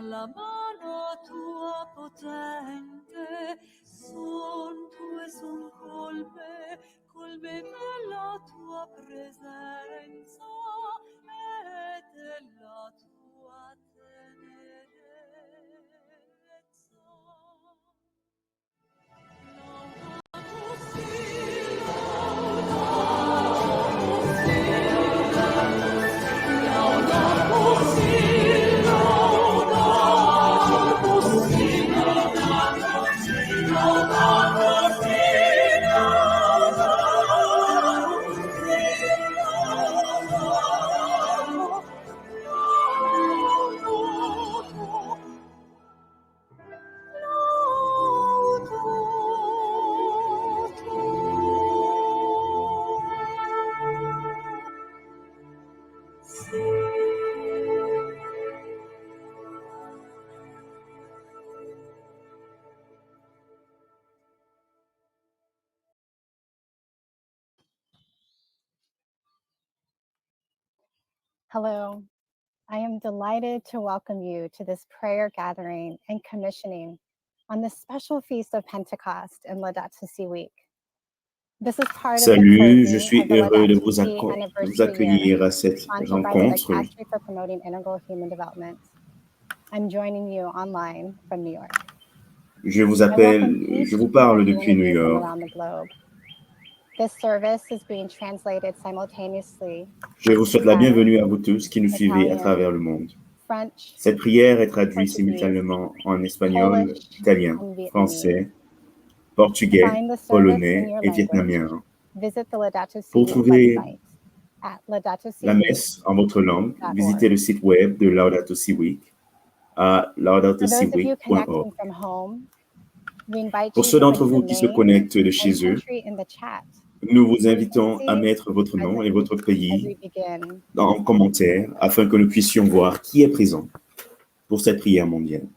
la mano tua potente, son tu e son colme della tua presenza e della tua tenerezza. Laudato si, laudato si, laudato si, laudato si, Hello, I am delighted to welcome you to this prayer gathering and commissioning on the special feast of Pentecost in Laudato Si week. This is part of the Salut, je closing suis of the heureux de Laudato Si vous anniversary year, accueillir à cette sponsored by the rencontre. Dicastery for Promoting Integral Human Development. I'm joining you online from New York. Je vous I welcome appelle, each je vous and parle every depuis one of New you from York. around the globe. This service is being translated simultaneously Je vous souhaite la bienvenue à vous tous qui nous suivez à Italian, travers le monde. French, Cette prière est traduite Portuguese, simultanément en espagnol, Polish, italien, and Vietnamese. français, To portugais, find the service in polonais your et language, vietnamien. visit the Laudato Si Pour trouver website at laudatosi la messe en votre langue, visitez le site web de Laudato Si Week à laudatosiweek.org. Pour ceux d'entre vous qui se connectent de chez eux, nous vous invitons à mettre votre nom et votre pays en commentaire afin que nous puissions voir qui est présent pour cette prière mondiale.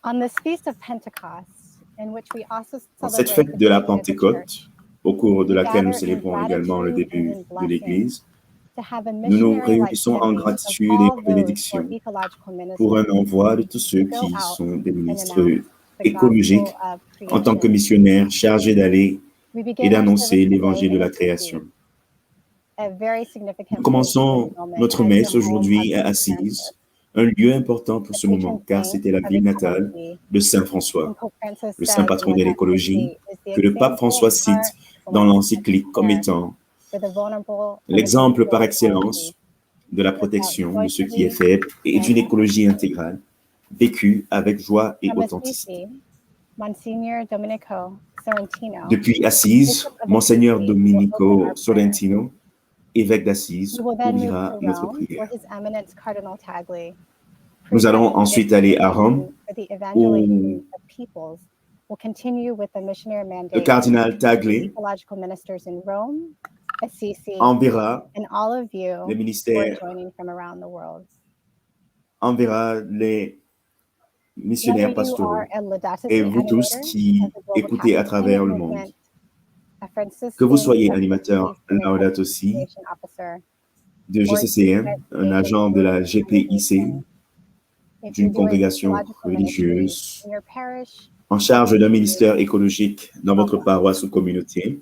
On this feast of Pentecost, in which we also Dans cette celebrate fête the de la beginning of the church, Pentecôte, au cours de we laquelle nous gather in célébrons également le gratitude début and in de blessing l'Église, to have a nous nous missionary-like réunissons en commitment of gratitude et all en those who are bénédiction ecological pour un ministers envoi de tous ceux to go qui out sont des and ministres announce the écologiques gospel of en tant que creation. missionnaires chargés d'aller We et begin our d'annoncer service l'évangile today de in la Assisi, création. a very significant Nous place in commençons this moment notre as messe the home aujourd'hui of à Saint Assise, Francis, un lieu important pour the ce patron moment, car saint c'était la of ville natale ecology. de Saint François, And Pope Francis le says saint in patron de Laudato l'écologie, Si is the que le pape example François cite par dans excellence l'encyclique of comme care étant for the vulnerable and the l'exemple par fragile excellence ecology, de la lived out protection de ce qui est joyfully faible et and d'une écologie intégrale, vécue avec joie et from authenticité. Assisi, Monsignor Domenico Sorrentino, Depuis Assise, Bishop of Monseigneur Assisi, will open Domenico our prayer. Sorrentino, évêque d'Assise, We will then move ouvrira to notre Rome, where prière. His Eminence Cardinal Tagle, Nous allons presiding ensuite aller à Rome, for the evangelization où of peoples, will continue with the missionary le mandate cardinal of Tagle ecological ministers in Rome, Assisi, enverra and all of les you who are ministères, joining from around the world. enverra les Whether missionnaires you pastoraux are a Laudato et Si vous tous animator qui of the Global écoutez à Catholic travers Climate le monde, Movement, a que vous Franciscan soyez refugee animateur center Laudato Si, coordination officer, de or GCCM, un agent de la GPIC, congregation, if you're d'une doing congrégation ecological ministry religieuse, in your parish, en charge d'un ministère écologique dans votre paroisse ou communauté, we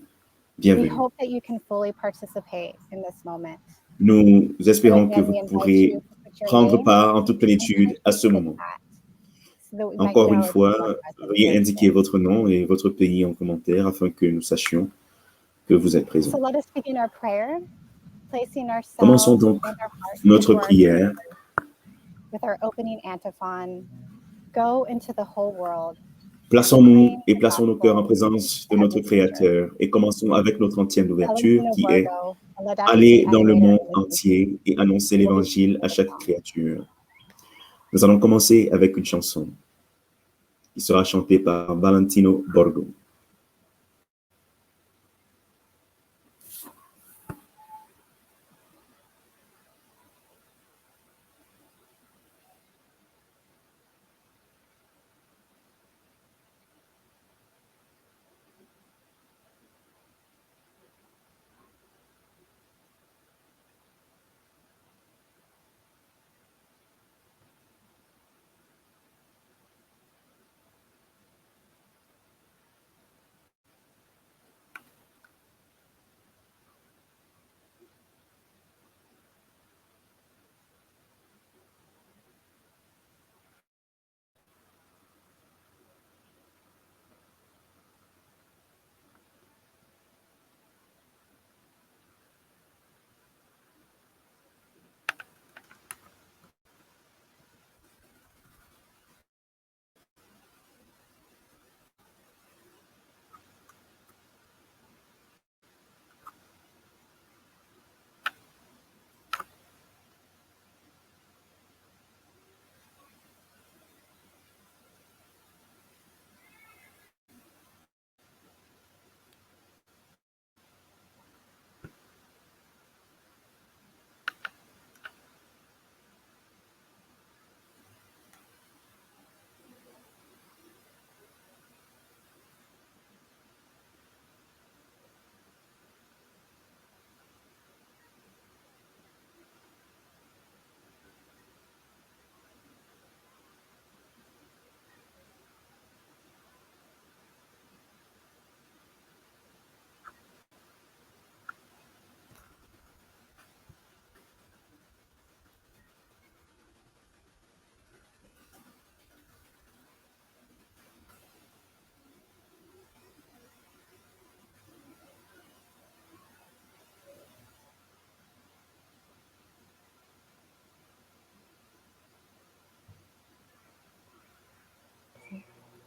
bienvenue. hope that you can fully participate in this moment. Nous So espérons que again, vous we invite pourrez you to put your prendre name part en toute and plénitude à ce country in the moment. chat so that we might Encore une know that you are fois, present veuillez here indiquer today. votre nom et votre pays en commentaire afin que nous sachions que vous êtes présent. So let us begin our prayer, placing Commençons ourselves donc and our hearts notre before our prière with our opening antiphon, go into the whole world. Plaçons-nous et plaçons nos cœurs en présence de notre Créateur et commençons avec notre antienne d'ouverture Valentino qui est Vargo, a Laudato Si aller dans le animator monde in Assisi, entier et annoncer will be l'évangile à singing chaque a song. créature. Nous allons commencer avec une chanson qui sera chantée par Valentino Borgo.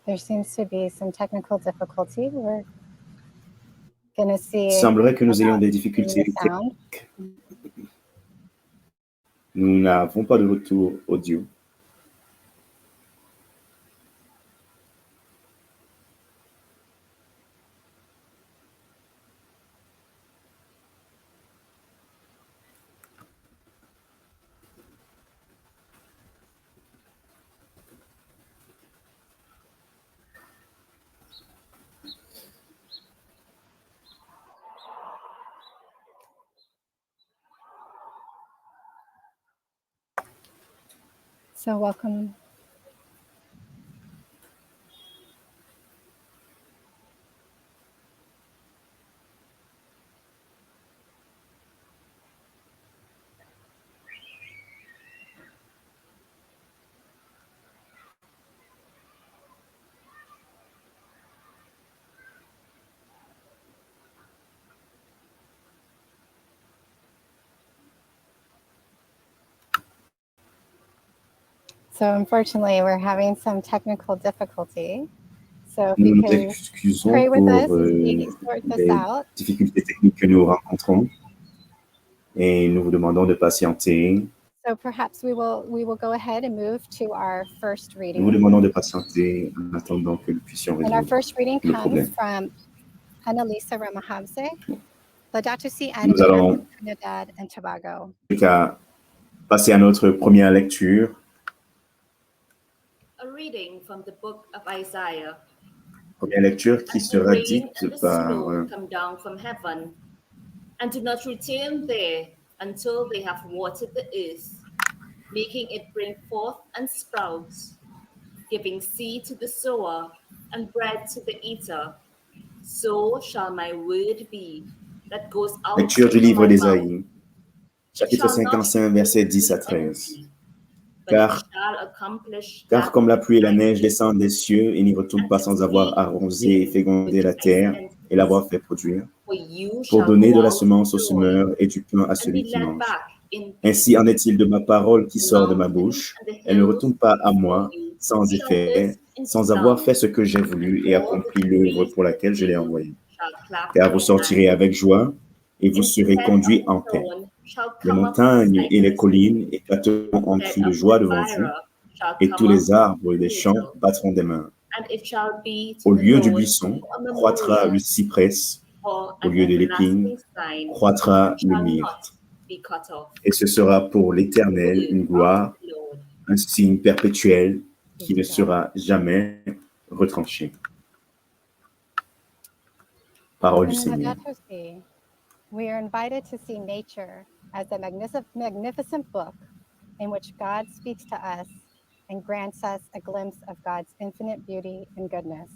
There seems to be some technical difficulty. We're going to see Il semblerait que nous ayons des the difficultés sound. techniques. Nous n'avons pas de retour audio. So welcome. So unfortunately, we're having some technical difficulty. So if Nous you nous can excusons pray with us pour as we sort this les out. difficultés techniques que nous rencontrons et nous vous demandons de patienter. So perhaps we will go ahead and move to our first Nous vous reading. demandons de patienter en attendant que nous puissions And our résoudre first reading le comes problème. from Annalisa Ramahavse, Laudato Si Nous Anime allons from Trinidad and Tobago. passer à notre première lecture. A reading from the book of Isaiah. Première lecture qui As the sera rain dite and the par snow come down from heaven, and do not return there until they have watered the earth, making it bring forth and sprouts, giving seed to the sower and bread to the eater. So shall my word be that goes out lecture du from livre my mouth. d'Ésaïe, chapitre 55, versets 10 à 13. Car comme la pluie et la neige descendent des cieux et n'y retournent pas sans avoir arrosé et fécondé la terre et l'avoir fait produire, pour donner de la semence au semeur et du pain à celui qui mange. Ainsi en est-il de ma parole qui sort de ma bouche. Elle ne retourne pas à moi sans effet, sans avoir fait ce que j'ai voulu et accompli l'œuvre pour laquelle je l'ai envoyé. Car vous sortirez avec joie et vous serez conduits en paix. Les montagnes et les collines éclateront en cris de joie devant vous, et tous les arbres des champs battront des mains. Au lieu du buisson croîtra le cyprès, au lieu de l'épine croîtra le myrte. Et ce sera pour l'Éternel une gloire, un signe perpétuel qui ne sera jamais retranché. Parole du In Seigneur. Laudato Si, we are invited to see nature as a magnificent book in which God speaks to us and grants us a glimpse of God's infinite beauty and goodness.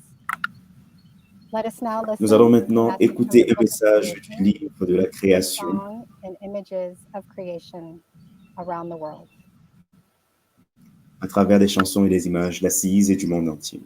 Let us now listen Nous allons maintenant as we écouter come to un the book of message du creation, livre de la création song and images of creation around the world. à travers des chansons et des images d'Assise et du monde entier.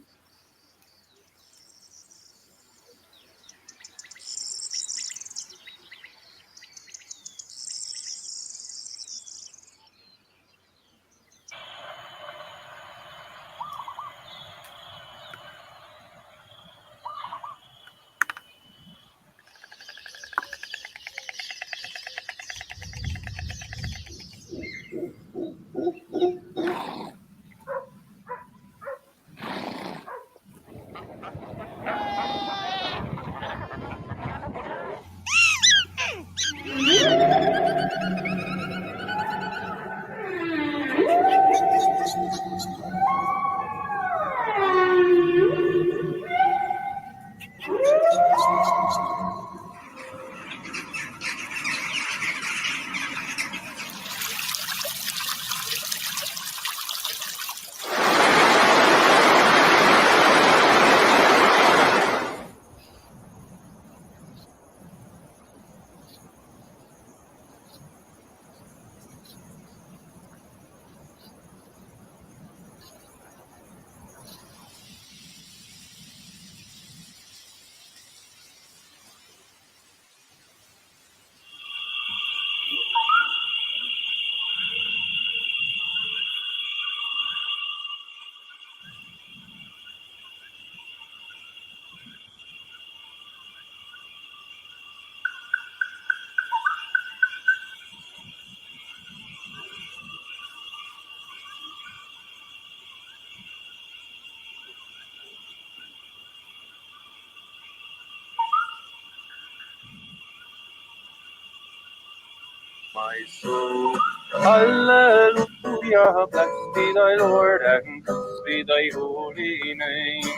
my soul. Hallelujah, blessed be thy Lord, and blessed be thy holy name.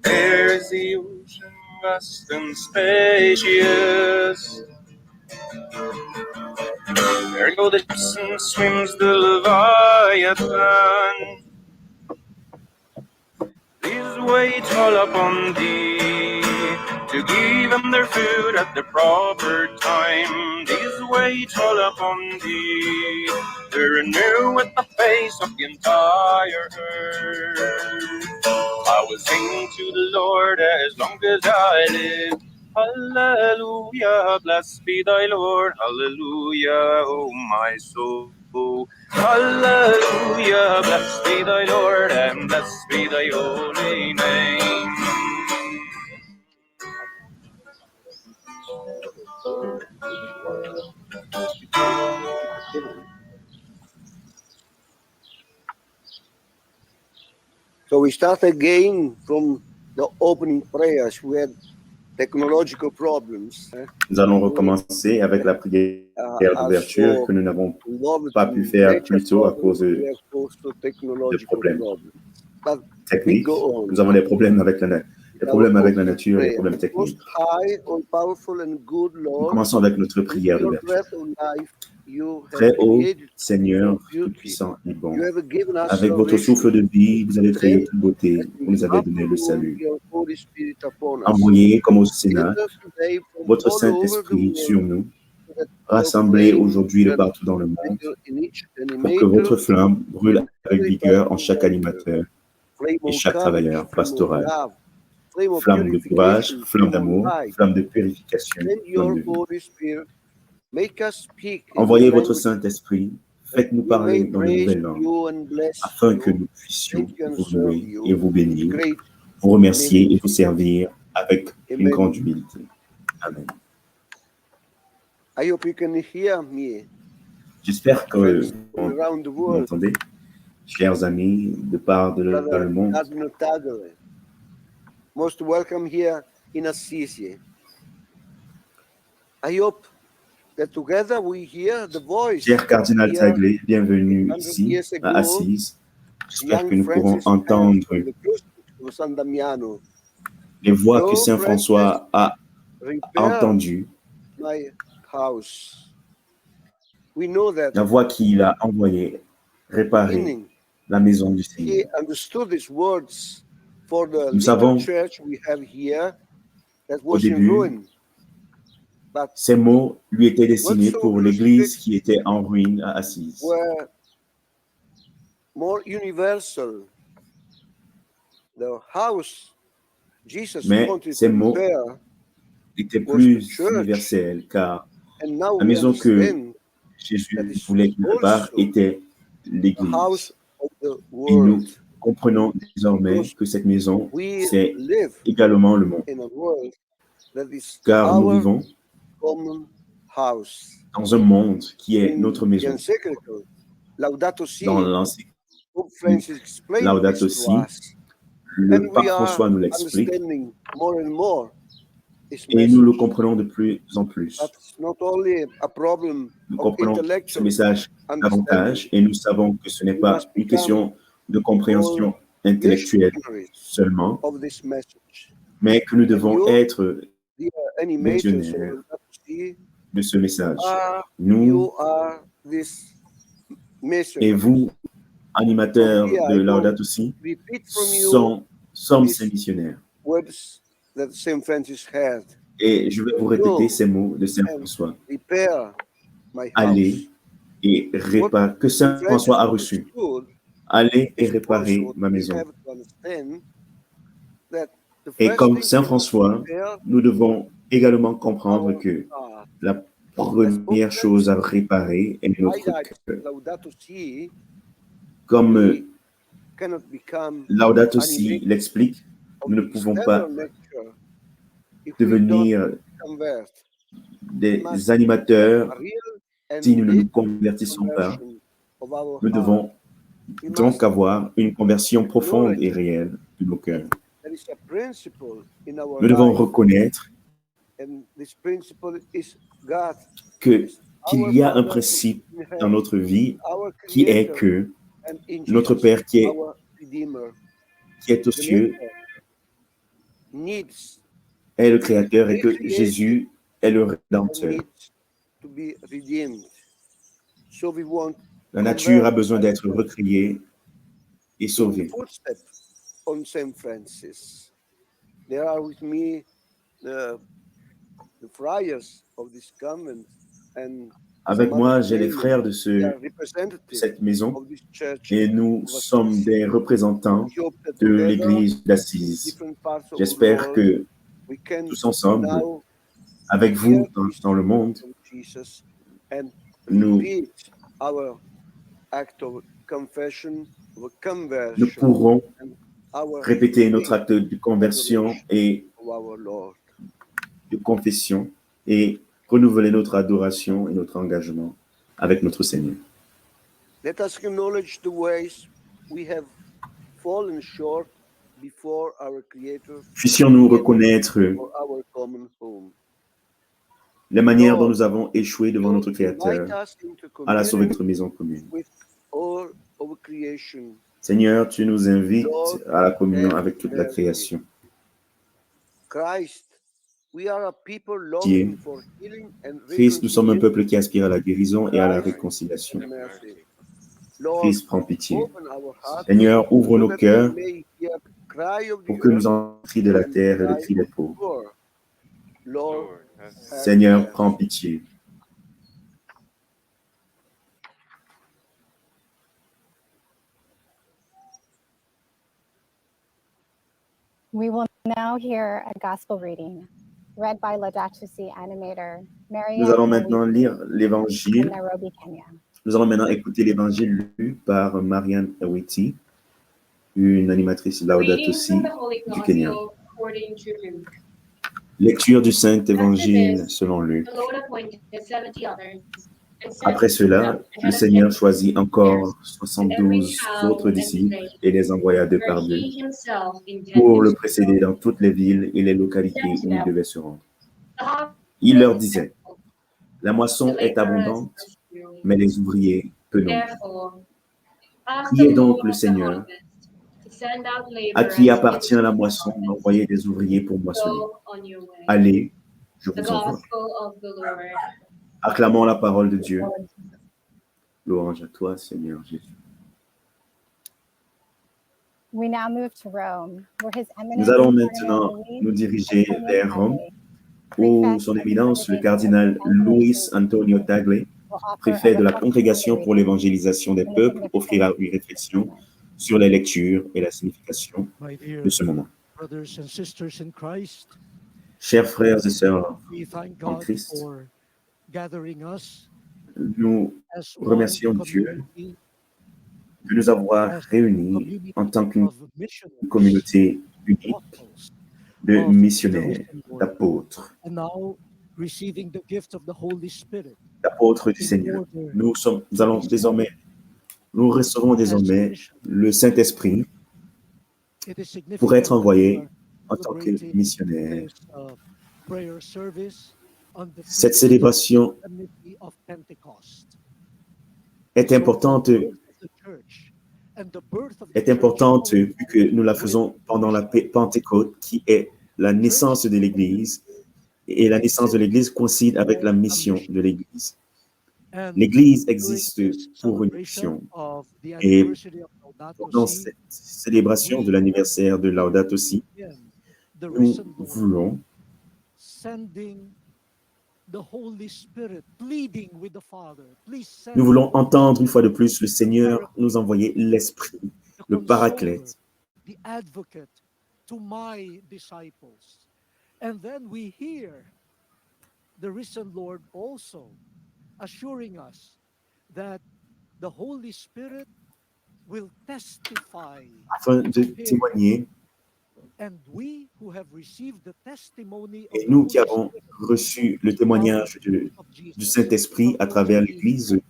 There is the ocean vast and spacious. There go the deeps and swims the Leviathan. These wait all upon thee to give them their food at the proper time. These wait all upon thee to renew with the face of the entire earth. I will sing to the Lord as long as I live. Hallelujah, blessed be thy Lord. Hallelujah, oh my soul. Hallelujah, blessed be thy Lord, and blessed be thy holy name. So we start again from the opening prayers. We had technological problems. Nous allons recommencer avec la prière d'ouverture que nous n'avons pas pu faire plus tôt à cause de problèmes techniques. Nous avons des problèmes avec la nature, des problèmes techniques. Nous commençons avec notre prière d'ouverture. Très haut, Seigneur, tout-puissant et bon, avec votre souffle de vie, vous avez créé toute beauté, vous nous avez donné le salut. Envoyez comme au Sénat votre Saint-Esprit sur nous, rassemblés aujourd'hui de partout dans le monde, pour que votre flamme brûle avec vigueur en chaque animateur et chaque travailleur pastoral. Flamme de courage, flamme d'amour, flamme de purification, flamme de vie. Envoyez votre Saint-Esprit, faites-nous parler dans de nouvelles langues, afin que nous puissions vous louer et vous bénir, vous remercier et vous servir avec une grande humilité. Amen. J'espère que vous m'entendez, chers amis de part de le monde. Most welcome here in Assisi. I hope that together we hear the voice. Cher Cardinal Tagle, bienvenue ici à Assise. J'espère que nous pourrons entendre les voix que Saint François a entendues, la voix qu'il a envoyée réparer la maison du Seigneur. Nous savons au début, ces mots lui étaient destinés pour l'église qui était en ruine à Assise. Mais ces mots étaient plus universels car la maison que Jésus voulait qu'il répare était l'église. Et nous comprenons désormais que cette maison, c'est également le monde. Car nous vivons dans un monde qui est notre maison. Dans l'encyclique Laudato Si, le pape François nous l'explique et nous le comprenons de plus en plus. Nous comprenons ce message davantage et nous savons que ce n'est pas une question de compréhension intellectuelle seulement, mais que nous devons être missionnaires de ce message. Nous et vous, animateurs de Laudato Si, sommes ces missionnaires. Et je vais vous répéter ces mots de Saint François. Allez et réparer, que Saint François a reçu. Allez et réparer ma maison. Et comme Saint François, nous devons également comprendre que la première chose à réparer est notre cœur. Comme Laudato Si l'explique, nous ne pouvons pas devenir des animateurs si nous ne nous convertissons pas. Nous devons donc avoir une conversion profonde et réelle de nos cœurs. Nous devons reconnaître qu'il qu'il y a un principe dans notre vie our qui est Creator, que and in notre Jesus, Père qui our Redeemer. est aux The cieux nature needs est le to be Créateur et que recreated Jésus est le and Rédempteur. needs to be redeemed. So we want La nature a convert besoin d'être recréée et in sauvée. footsteps on Saint Francis. There are with me the friars of this convent, and Avec some moi, other j'ai les ladies. frères de They are representatives cette maison of this church et nous of sommes Assisi. des représentants We hope that de together, l'Église d'Assise. different parts of the J'espère world, que we can tous ensemble, now avec hear vous this dans le truth monde, from Jesus and nous, repeat our act of confession, of nous conversion, pourrons and our répéter notre faith acte de conversion adoration et of our Lord. de confession et renouveler notre adoration et notre engagement avec notre Seigneur. Let us acknowledge the ways we have fallen short before our Creator Puissions-nous reconnaître for our common home. les manières dont Lord, nous avons échoué devant you notre Créateur invite us into à la sauver de communion notre maison commune. with all of creation. Seigneur, tu nous invites Lord, à la communion have avec toute la mercy. création. Christ, we are a people Qui est longing for healing and Christ, nous sommes un reconciliation. peuple qui aspire à la guérison et à la Christ, réconciliation. have mercy. Lord, Christ, prends pitié. open our hearts Seigneur, ouvre so nos that we cœurs may hear the cry of pour the que nous earth entendons le cri de la and terre et le cry cri des of the pauvres. poor. Lord, have Seigneur, mercy. prends pitié. We will now hear a gospel reading read by Laudato Si animator Marianne Nous allons maintenant Owiti lire from l'évangile. Nairobi, Kenya. Nous allons maintenant écouter l'évangile lu par Marianne Owiti, une animatrice Laudato Reading Si from the Holy du Kenya. Gospel according to Luke. Lecture du Saint Évangile After this, selon Luc. the Lord appointed 70 others and sent Après cela, them le ahead of Seigneur him choisit encore to every 72 town autres and disciples village et les envoya deux where par deux he himself intended pour le to précéder go. dans toutes les villes et les He localités said to où il them, devait se rendre. "The harvest Il leur is disait, plentiful, la the moisson est laborers abondante, are few. mais les ouvriers peu nombreux. Therefore, ask the Priez Lord donc le of the Seigneur, harvest to send out à qui laborers appartient into la his moisson, harvest. d'envoyer des ouvriers pour moissonner. Go on your way." Allez, je The vous envoie. Gospel of the Lord. Acclamons la parole de Dieu. Louange à toi, Seigneur Jésus. We now move to Rome, where His Eminence Nous allons Cardinal maintenant Luis nous diriger Antonio vers Rome, Tagle, où prefect son of the éminence, le Congregation cardinal for the Luis Evangelization Antonio Tagle, will offer a préfet de la reflective Congrégation pour reading l'évangélisation des on the peuples, offrira significance une of réflexion this moment. sur les lectures et la signification My de dear ce moment. brothers and sisters in Christ, Chers frères et sœurs we thank en God Christ, for gathering us nous as one remercions Dieu community, de nous avoir as réunis community en tant qu'une of missionaries, communauté unique apostles de of the missionnaires, risen Lord, d'apôtres, and now receiving the gift of the Holy Spirit d'apôtres du in Seigneur. order Nous to allons be désormais, sent nous recevrons as désormais missionaries. le Saint-Esprit It is pour être significant that we envoyés are en tant que celebrating missionnaires. this prayer service on the Cette feast célébration solemnity of Pentecost. est So importante, the birth of the church and the birth of the est church importante vu que nous la with faisons pendant la Jerusalem. Pentecôte, qui est la naissance de l'Église, et la naissance de l'Église coïncide avec la mission de l'Église. And L'Église during existe this pour une celebration mission. of the Et anniversary of Laudato dans Si, cette célébration de l'anniversaire de Laudato Si, again, the nous risen Lord voulons sending the Holy Spirit, pleading with the Father. Please send Nous voulons the entendre une fois de Holy plus le Seigneur nous envoyer l'Esprit, the le Consoler, Paraclète, the Advocate to my disciples. And then we hear the risen Lord also assuring us that the Holy Spirit will testify afin de to him. témoigner. And we who have received the testimony of Et the nous qui Holy avons Spirit, reçu le témoignage of du Jesus, Saint-Esprit à are travers also l'Église,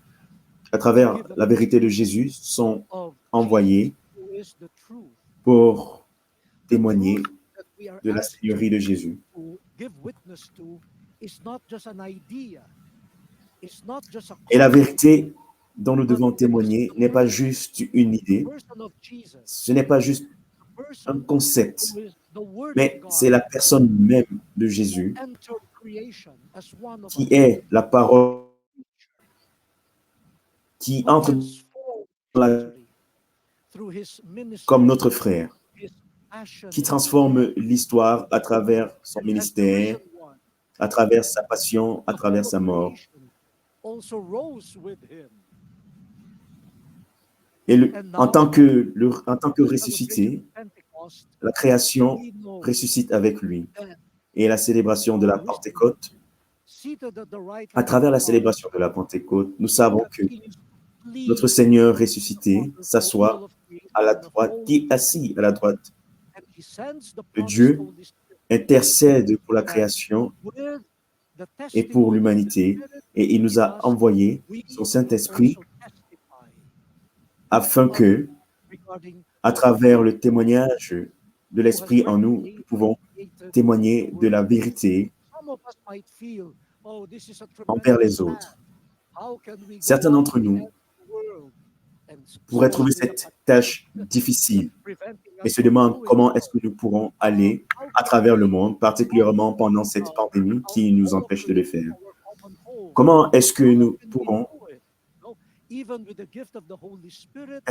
à travers la vérité de Jésus, sont of envoyés Jesus, who is the truth. pour The témoigner truth that we are de la asked Seigneurie de Jésus. to give witness to is not just an idea. is not just a Et la concept, vérité dont nous devons témoigner n'est pas juste une idée, person of Jesus, ce n'est pas juste the un person concept, who is the Word of mais c'est God, la personne même de Jésus entered creation as one of qui us, est la parole qui who entre transformed dans la- history through his ministry, comme notre frère, his passion, qui transforme l'histoire à travers son and the ministère, risen one, à travers sa passion, à the travers whole of sa mort. creation also rose with him. Et And en now, tant que, en tant que the celebration ressuscité, of Pentecost, la création we know ressuscite avec lui. that Et la célébration de la our risen Pentecôte, seated at the right à hand travers of la God, célébration de la Pentecôte, nous savons que continues to notre plead Seigneur for ressuscité all s'assoit of creation à la and of droite, all qui est assis à la droite and he sends the de promised Dieu, Holy Spirit intercède pour la that création with the et pour testimony of the l'humanité, Spirit et il nous in a us, envoyé we son will Saint-Esprit also testify afin que, regarding à travers le témoignage de who has l'Esprit en nous, nous pouvons recreated témoigner the de la world. vérité Some of us might feel, oh, this is a envers tremendous les autres. task. How can we go Certains out d'entre to the nous end of the world? And pourraient trouver especially the cette tâche pandemic difficile preventing et us se from demandent doing comment est-ce so. que nous pourrons aller How à can travers le we monde, particulièrement pendant cette pandémie qui nous all of empêche de le produce faire. our common home? Comment est-ce que How nous can we pourrons, do it? No, even with the gift of the Holy Spirit,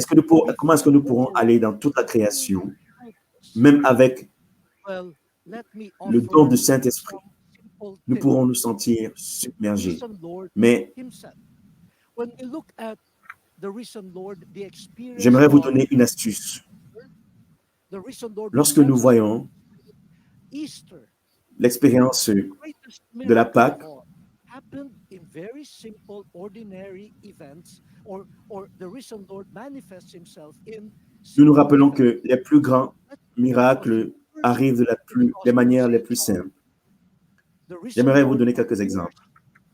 comment est-ce que nous pourrons aller dans toute la création, même avec well, let me le don offer du Saint-Esprit? some simple Nous tips. pourrons nous sentir submergés. Risen Lord Mais himself. When we look at the risen Lord, the experience j'aimerais vous of donner une astuce. the risen Lord Lorsque nous represents voyons Easter, l'expérience the greatest de la miracle of Pâque, all happened in very simple, ordinary events, or the risen Lord manifests himself in nous nous simple rappelons events. que les plus grands Let's look at a miracles few first arrivent de in les manières les Gospel of plus St. John. simples. The risen J'aimerais vous Lord donner quelques appeared exemples.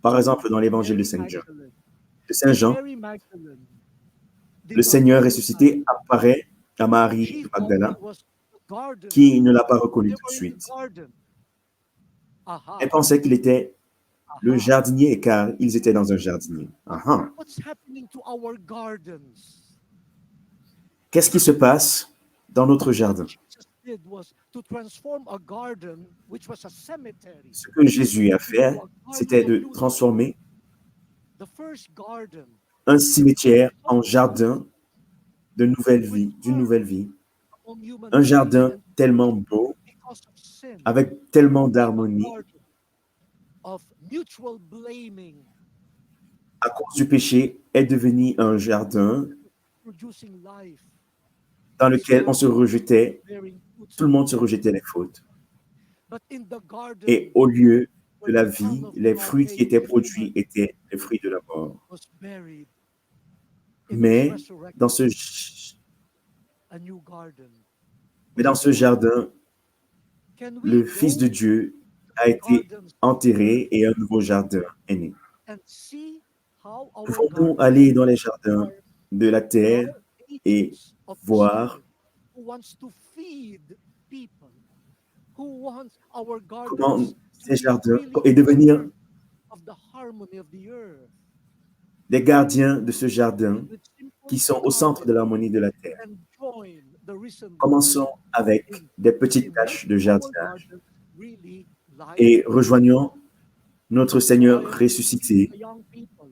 Par exemple, dans to l'évangile de Mary Saint Jean. Magdalene. De Saint Jean, Mary Magdalene did le not Seigneur recognize ressuscité apparaît à Marie She de thought Magdala, it was the garden. qui ne l'a pas reconnu They tout de were in the suite. garden. Aha. Elle pensait qu'il était le Aha. jardinier, car ils étaient dans un jardinier. Ah. What's happening to our gardens? Qu'est-ce qui se passe dans notre jardin? What Jesus did was to transform a garden, which was a cemetery, Ce que Jésus a fait, into a garden c'était of de new life. transformer The first garden un cimetière en jardin de nouvelle vie, d'une nouvelle vie. among human Un beings, jardin and tellement beau, because of sin, avec tellement a d'harmonie, garden of mutual blaming, à cause du péché, est devenu un jardin producing life, dans lequel on se rejetait, bearing fruits tout le of monde se life. rejetait les fautes. But in the garden Et au lieu de where la the Son vie, of les God fruits qui came étaient human produits étaient les fruits de la mort. was buried, in his Mais resurrection, dans ce, a new garden. mais dans ce jardin, Can we le Fils de go Dieu a to été gardens enterré et un nouveau jardin est né. and see how our Pouvons-nous gardens aller dans les jardins are de la terre now et agents of the voir Spirit who wants to feed people, who wants our comment gardens to ces be jardins really et devenir aware of the harmony of the earth, des gardiens de ce jardin with simple qui sont au centre de garden l'harmonie de la terre. and join the risen Lord Commençons avec in des petites make tâches de our jardinage gardens really et lively. rejoignons notre Seigneur I ressuscité the young people,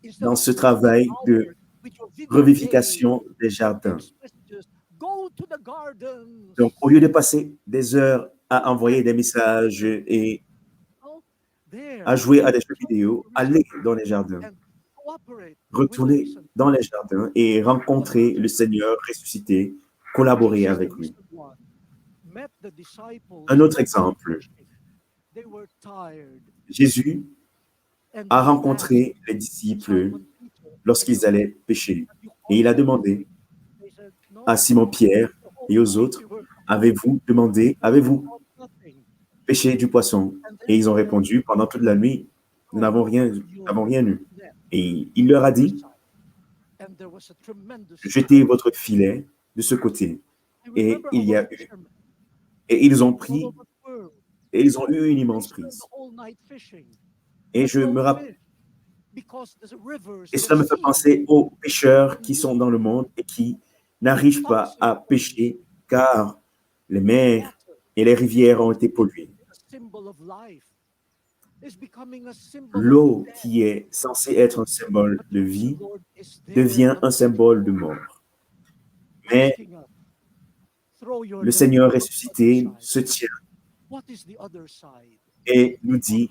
instead dans of ce spending travail de hours with your video revivification game, des jardins. text messages, go to the gardens. Donc, au lieu de passer des heures à envoyer des messages et Oh, there, à jouer à des jeux join vidéo, the risen allez dans les jardins, and cooperate with the retournez risen. dans les jardins et rencontrez le Seigneur ressuscité, collaborez Jesus, avec the lui. risen one, met the disciples Un autre when exemple, they were tired, Jésus and a he rencontré les asked disciples Simon Peter, lorsqu'ils allaient pécher. "Have you Et il a also demandé prayed?" They said, "No, à Simon-Pierre the whole et aux night autres, we were avez-vous demandé, avez-vous caught nothing." pêché du poisson? And Et ils ont then répondu, pendant toute la nuit, nous n'avons rien eu. them Et il leur a dit, and there was a tremendous jetez votre filet de ce côté. I Et remember il y a our eu, fishermen, et ils ont all pris, over the world, et ils ont eu une they immense spent prise. the whole night fishing, Et but je no me rappelle, fish. because the rivers, Et the cela me fait sea, penser aux pécheurs qui sont dans le monde et qui n'arrivent pas à pêcher car les mers et les rivières ont été polluées. a symbol of life, is becoming a symbol of L'eau death. qui est censée être un symbole But de the vie Lord is there devient un symbole de mort. Mais asking us, throw your le net Seigneur on the other ressuscité side. se tient What is the other side? et nous dit,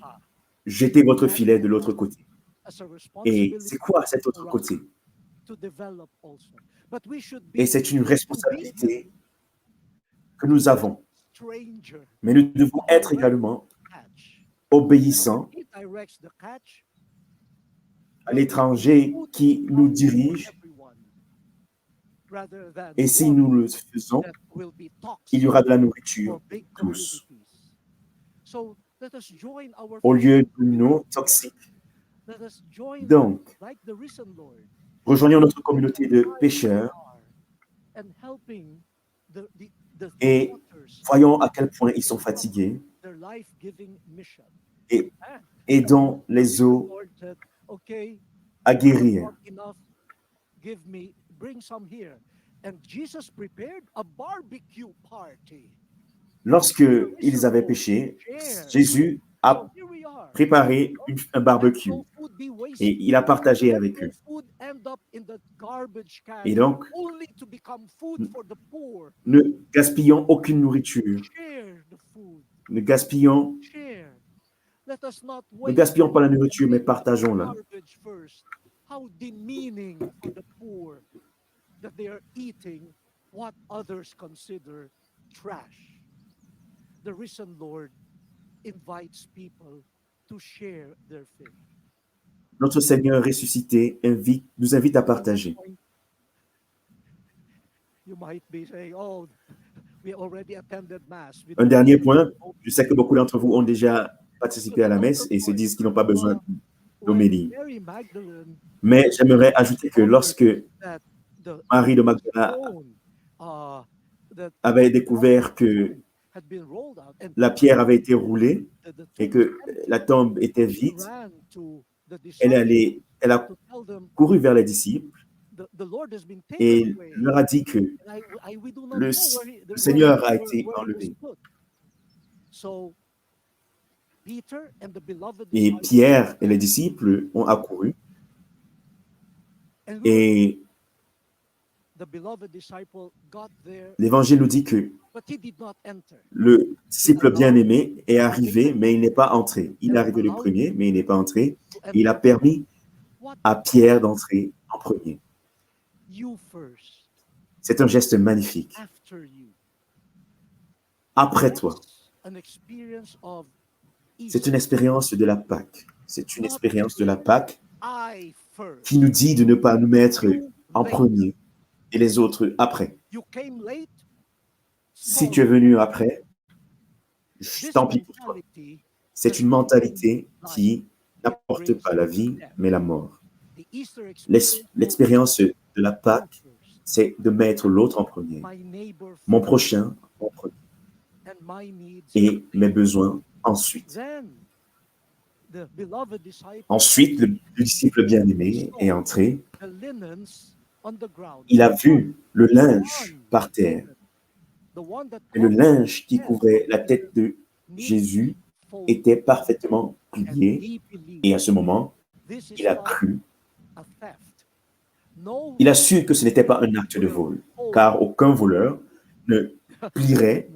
jetez votre filet de l'autre côté. As a Et responsibility c'est quoi cet autre for us côté? to develop also. But we should Et be c'est une responsabilité que nous avons. stranger Mais nous devons être également catch. obéissants He directs the catch. à l'étranger qui nous dirige. Everyone, rather than Et si nous le faisons, that will be il y toxic aura de la nourriture for big tous. communities. So let us join our Au lieu de fishing non toxiques. Let us join Donc, like the risen Lord rejoignons notre communauté de pécheurs and helping the et waters voyons à quel point ils sont fatigués their life-giving mission. et And aidons les the eaux Lord said, okay, à guérir. not enough, bring some here. And Jesus prepared a barbecue party. Lorsque ils avaient péché, Jésus a So here we are. préparé un barbecue Let no food be wasted. et il a partagé Let avec no eux. food end up in the garbage can, Et donc, only to become food for the poor. ne gaspillons aucune nourriture. Share the food. Ne gaspillons, Share. Let us not ne waste gaspillons pas la nourriture, mais partageons-la. garbage first. How demeaning for the poor that they are eating what others consider trash. The risen Lord invites people to share their faith. Notre Seigneur ressuscité nous invite à partager. You might be saying, oh, we already attended Mass. We Un don't dernier need point, to je sais que beaucoup d'entre vous ont déjà participé à la messe et se disent qu'ils n'ont pas besoin d'homélie. Mary Magdalene Mais j'aimerais ajouter que lorsque that the Marie de Magdala stone, that avait découvert que had been rolled out and la pierre avait été roulée the et tomb que la tombe était she vide, ran to the elle disciples a to tell them couru vers les disciples the Lord has been et taken away. leur a dit que And we do not le know where Seigneur a été he was enlevé. put. So Peter and the beloved Et disciples, Pierre et les disciples ont accouru and et the beloved disciple got there, l'Évangile nous dit que but he did not enter. le disciple bien-aimé est arrivé, mais il n'est pas entré. Il est arrivé le premier, mais il n'est pas entré. Et il a permis What à Pierre d'entrer en premier. you first, C'est un geste magnifique. after you. Après toi, An experience of c'est une expérience de la Pâque. C'est une expérience de la Pâque I first. qui nous dit de ne pas nous mettre en premier et les autres après. You came late. Si tu es venu après, tant pis pour toi. C'est une mentalité qui n'apporte pas la vie, mais la mort. L'expérience de la Pâque, c'est de mettre l'autre en premier, mon prochain en premier, et mes besoins ensuite. Ensuite, le disciple bien-aimé est entré. Il a vu le linge par terre. Et le linge qui couvrait la tête de Jésus était parfaitement plié. Et à ce moment, il a cru. Il a su que ce n'était pas un acte de vol, car aucun voleur ne plierait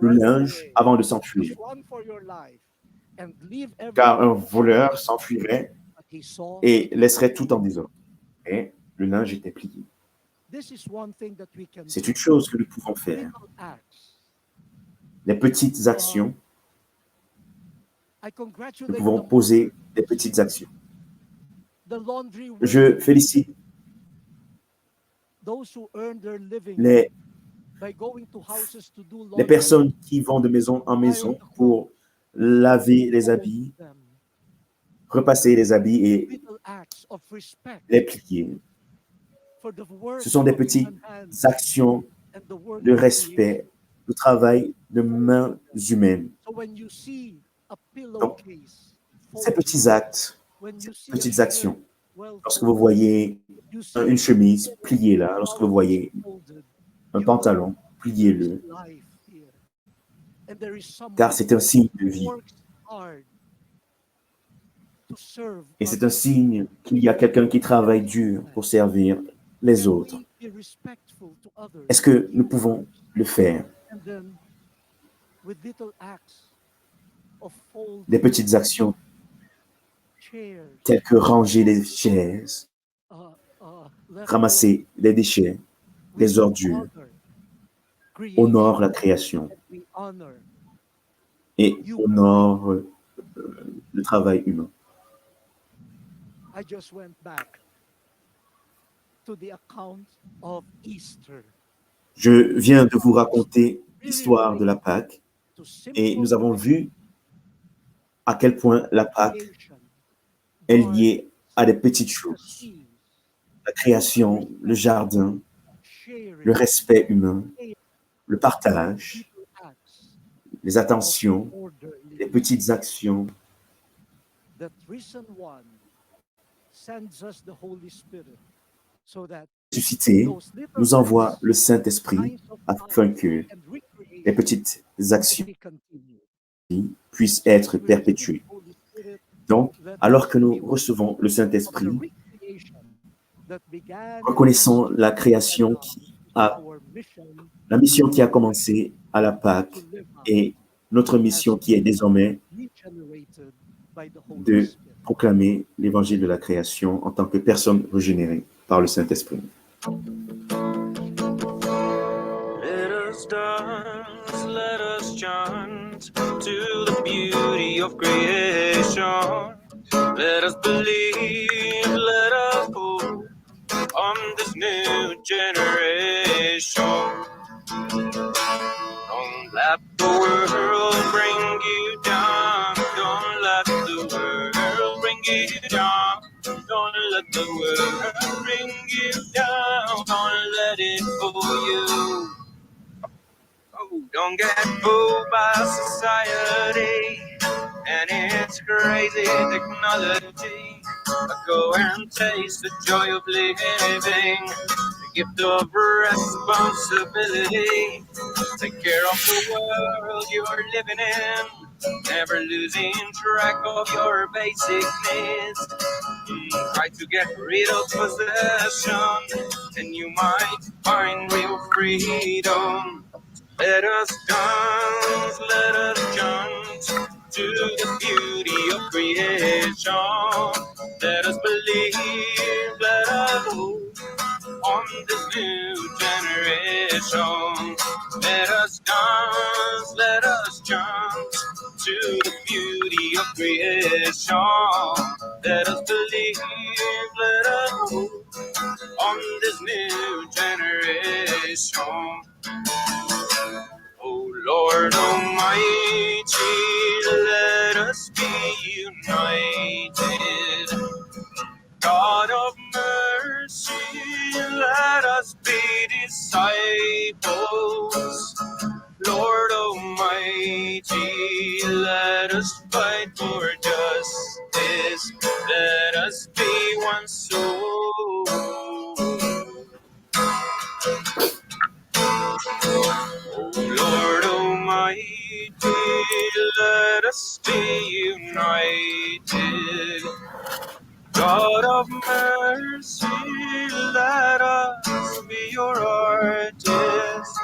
le linge avant de s'enfuir. Car un voleur s'enfuirait et laisserait tout en désordre. Et le linge était plié. C'est une chose que nous pouvons faire. Les petites actions, nous pouvons poser des petites actions. Je félicite les personnes qui vont de maison en maison pour laver les habits, repasser les habits et les plier. Ce sont des petites actions de respect, de travail de mains humaines. Donc, ces petits actes when you see a petites shirt actions. well Lorsque vous folded, voyez you see une chemise, it pliez-la. Lorsque vous voyez folded, un you know pantalon, there is pliez-le. life here. And there is Car someone c'est un signe de who vie. works hard to serve Et c'est un others. signe qu'il y a quelqu'un qui travaille dur pour servir les Can autres. we be respectful to others? Est-ce que nous pouvons le faire? And then, with little acts of folding Des petites actions chairs, telles que ranger les chaises, ramasser les déchets, les ordures, honore la création et honore le travail humain. I just went back to the account of Easter. Je viens de vous raconter l'histoire de la Pâque et nous avons vu à quel point la Pâque est liée à des petites choses. La création, le jardin, le respect humain, le partage, les attentions, les petites actions. Ressuscité nous envoie le Saint-Esprit afin que les petites actions puissent être perpétuées. Donc, alors que nous recevons le Saint-Esprit, reconnaissons la création la mission qui a commencé à la Pâque et notre mission qui est désormais de proclamer l'évangile de la création en tant que personne régénérée par le Saint-Esprit. Let us dance, let us chant to the beauty of creation. Let us believe, let us hope on this new generation. Don't let the world bring you down. Don't let the world bring you down. Don't let the world bring you down. Don't let it fool you. Oh, don't get fooled by society and its crazy technology. Go and taste the joy of living, the gift of responsibility. Take care of the world you're living in, never losing track of your basic needs. Try to get rid of possession, and you might find real freedom. Let us dance, let us chant to the beauty of creation. Let us believe, let us hope on this new generation. Let us dance, let us chant to the beauty of creation. Let us believe, let us hope on this new generation. Oh Lord Almighty, let us be united. God of mercy, let us be disciples. Lord Almighty, let us fight for justice. Let us be one soul. Oh Lord Almighty, let us be united. God of mercy, let us be your artists.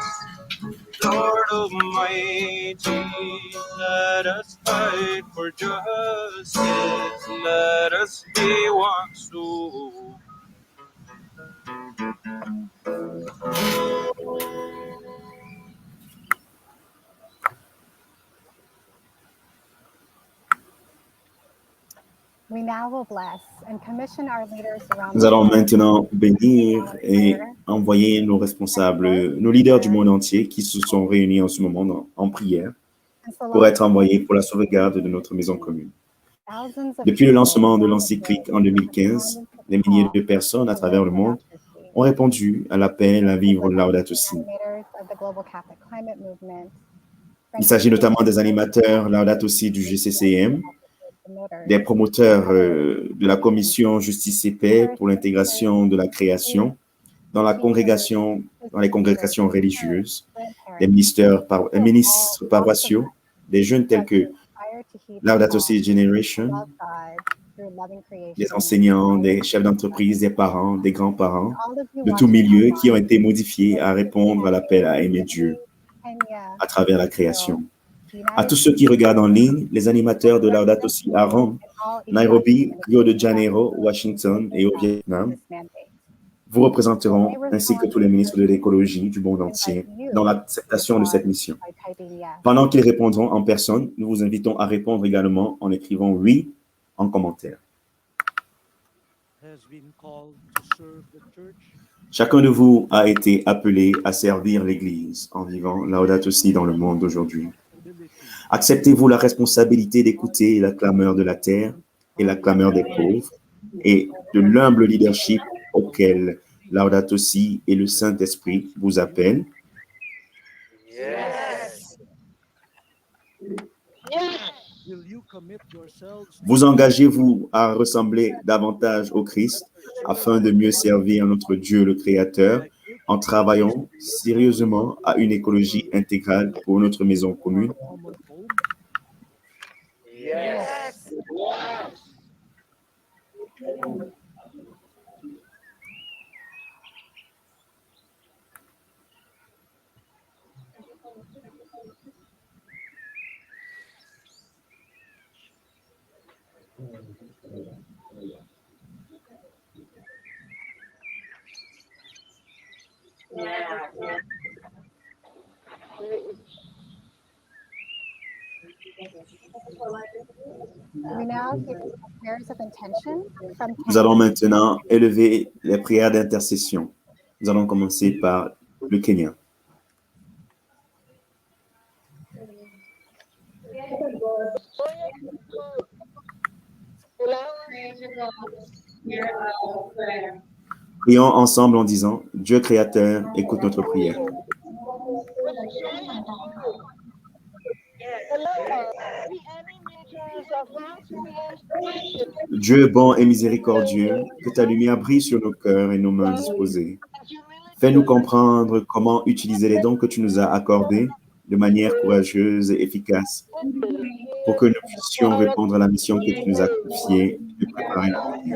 Lord Almighty, let us fight for justice. Let us be one soul. We now will bless and commission our leaders around Nous the allons world maintenant bénir et envoyer nos responsables, nos leaders du monde entier qui se sont réunis en ce moment en prière pour être envoyés pour la sauvegarde de notre maison commune. Depuis le lancement de l'encyclique en 2015, des milliers de personnes à travers le monde ont répondu à l'appel à vivre Laudato Si. Il s'agit notamment des animateurs Laudato Si du GCCM, des promoteurs de la commission Justice et Paix pour l'intégration de la création dans les congrégations religieuses, des ministres paroissiaux, des jeunes tels que Laudato Si Generation, des enseignants, des chefs d'entreprise, des parents, des grands-parents, de tout milieu qui ont été modifiés à répondre à l'appel à aimer Dieu à travers la création. À tous ceux qui regardent en ligne, les animateurs de Laudato Si à Rome, Nairobi, Rio de Janeiro, Washington et au Vietnam vous représenteront, ainsi que tous les ministres de l'écologie du monde entier, dans l'acceptation de cette mission. Pendant qu'ils répondront en personne, nous vous invitons à répondre également en écrivant « oui » en commentaire. Chacun de vous a été appelé à servir l'Église en vivant Laudato Si dans le monde d'aujourd'hui. Acceptez-vous la responsabilité d'écouter la clameur de la terre et la clameur des pauvres et de l'humble leadership auquel Laudato Si et le Saint-Esprit vous appellent? Yes. Vous engagez-vous à ressembler davantage au Christ afin de mieux servir notre Dieu le Créateur en travaillant sérieusement à une écologie intégrale pour notre maison commune? Yes. Nous allons maintenant élever les prières d'intercession. Nous allons commencer par le Kenya. Prions ensemble en disant, Dieu créateur, écoute notre prière. Dieu bon et miséricordieux, que ta lumière brille sur nos cœurs et nos mains disposées. Fais-nous comprendre comment utiliser les dons que tu nous as accordés de manière courageuse et efficace pour que nous puissions répondre à la mission que tu nous as confiée de préparer notre vie.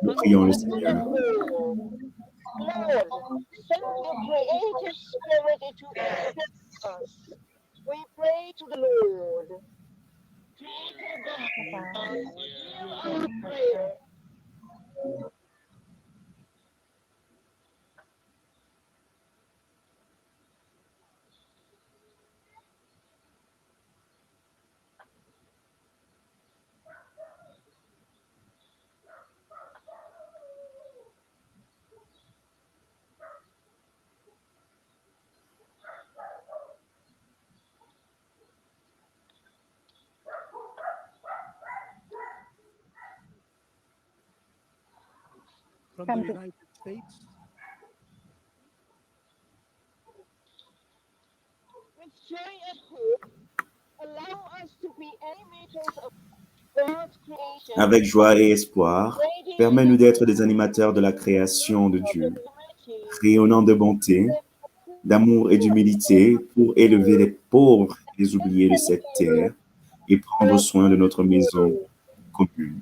Nous prions le Seigneur. We pray to the Lord. From the United States, With joy and hope, allow us to be animators of God's creation. Avec joie et espoir, permets-nous d'être des animateurs de la création de Dieu, rayonnant de bonté, d'amour et d'humilité pour élever les pauvres et les oubliés de cette terre et prendre soin de notre maison commune.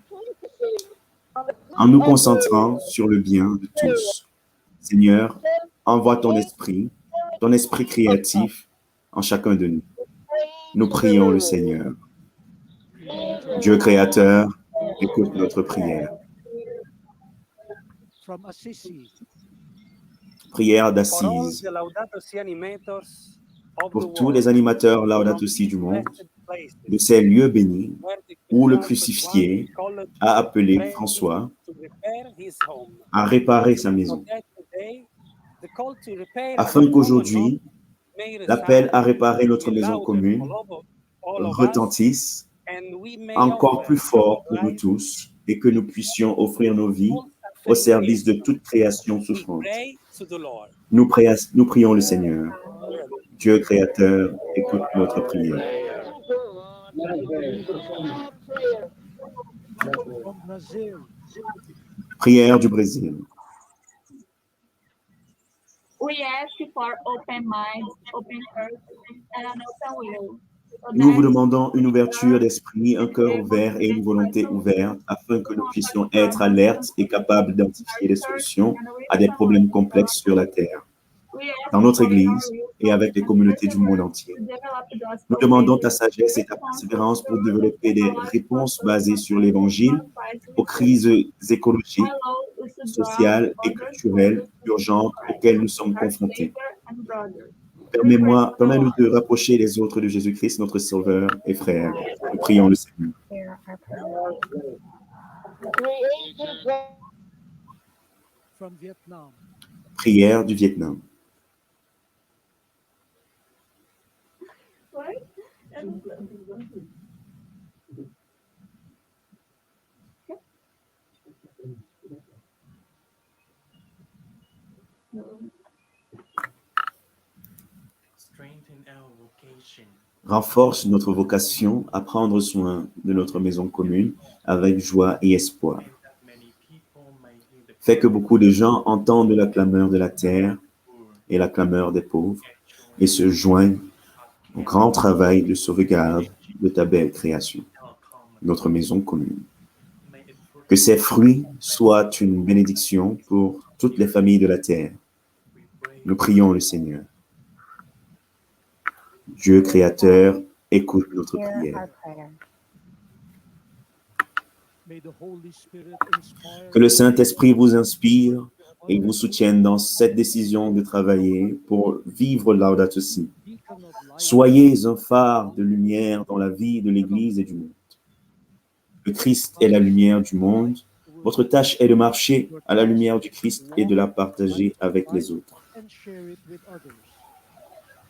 En nous concentrant sur le bien de tous. Seigneur, envoie ton esprit créatif en chacun de nous. Nous prions le Seigneur. Dieu créateur, écoute notre prière. from Assisi, Prière d'Assise. Pour tous les animateurs Laudato Si du monde, de ces lieux bénis où le crucifié a appelé François à réparer sa maison, afin qu'aujourd'hui, l'appel à réparer notre maison commune retentisse encore plus fort pour nous tous et que nous puissions offrir nos vies au service de toute création souffrante. Nous prions le Seigneur. Dieu créateur, écoute notre prière. Brazil. Prière du Brésil. We ask for open minds, open hearts, and an open will. So Nous vous that demandons une ouverture d'esprit, un cœur ouvert et une volonté ouverte afin que nous puissions être alertes et capables d'identifier des solutions à des problèmes complexes sur la Terre, we ask dans notre for your Église et avec les communautés du monde entier. to develop Nous gospel demandons ta vision, sagesse et ta persévérance pour développer des réponses basées sur l'Évangile aux crises écologiques, allow us to draw sociales et others culturelles closer to urgentes Christ, auxquelles nous sommes our confrontés. Savior and brother. Permets-nous de rapprocher les autres de Jésus-Christ, notre Sauveur et Frère. Nous prions le Seigneur. Hear our prayer. Creator God, From Vietnam. Prière du Vietnam. Renforce notre vocation à prendre soin de notre maison commune avec joie et espoir. Fais que beaucoup de gens entendent la clameur de la terre et la clameur des pauvres et se joignent au grand travail de sauvegarde de ta belle création, notre maison commune. Que ces fruits soient une bénédiction pour toutes les familles de la terre. Nous prions le Seigneur. Dieu créateur, écoute notre Hear prière. our prayer. May the Holy Spirit inspire Que le Saint-Esprit vous inspire et vous soutienne dans cette décision de travailler pour vivre Laudato Si. beacon of light Soyez un phare de lumière dans la vie de l'Église et du monde. Le Christ est la lumière du monde. Votre tâche est de marcher à la lumière du Christ et de la partager avec les autres. and share it with others.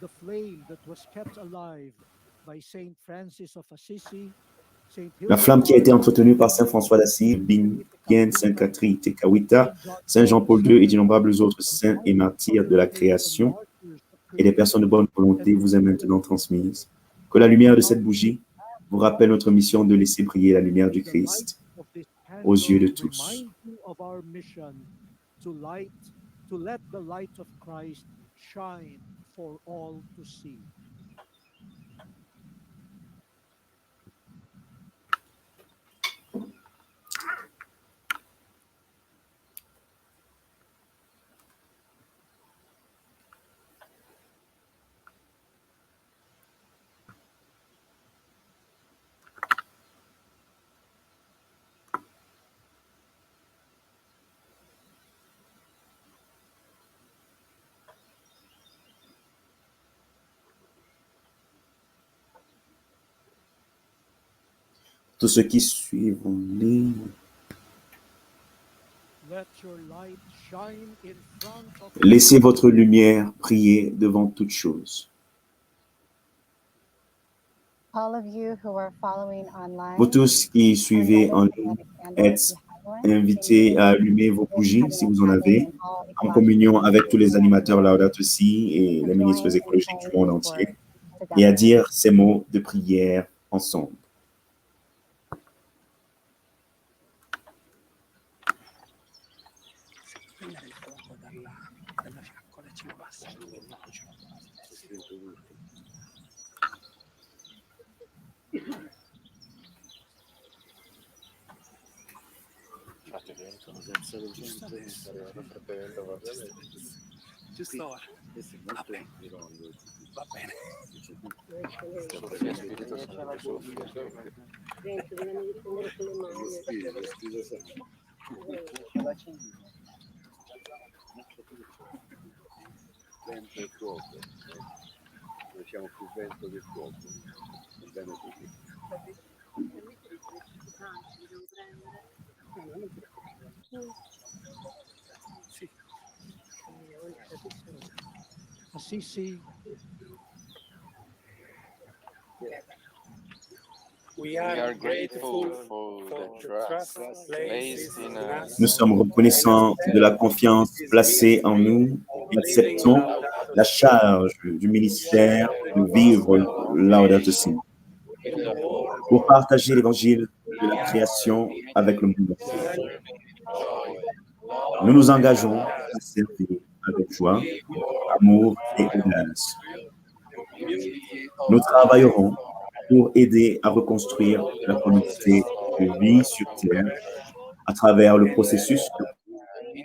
The flame that was kept alive by Saint Francis of Assisi, Saint La flamme qui a été entretenue par Saint François d'Assise, Bien, Saint Catherine, Tekawita, Saint Jean-Paul II et d'innombrables autres saints et martyrs de la création et des personnes de bonne volonté vous est maintenant transmise. Que la lumière de cette bougie vous rappelle notre mission de laisser briller la lumière du Christ aux yeux de tous. Remind you of our mission to let the light of Christ shine for all to see. Tous ceux qui suivent en ligne, Let your light shine in front of laissez votre lumière briller devant toute chose. All of you who are following online, Vous tous qui suivez en ligne, êtes invités à allumer vos bougies, si vous en avez, en communion avec tous les animateurs Laudato Si et les ministres écologiques du monde entier, et à dire ces mots de prière ensemble. Vento e fuoco. Noi siamo più vento che fuoco. Va bene così. Assisi. We are grateful for the trust placed in us. Nous sommes reconnaissants de la confiance placée en nous et acceptons la charge du ministère de vivre Laudato Si. Pour partager l'Évangile de la création avec le monde entier. Nous nous engageons à servir avec joie, amour et audace. Nous travaillerons pour aider à reconstruire la communauté de vie sur Terre à travers le processus de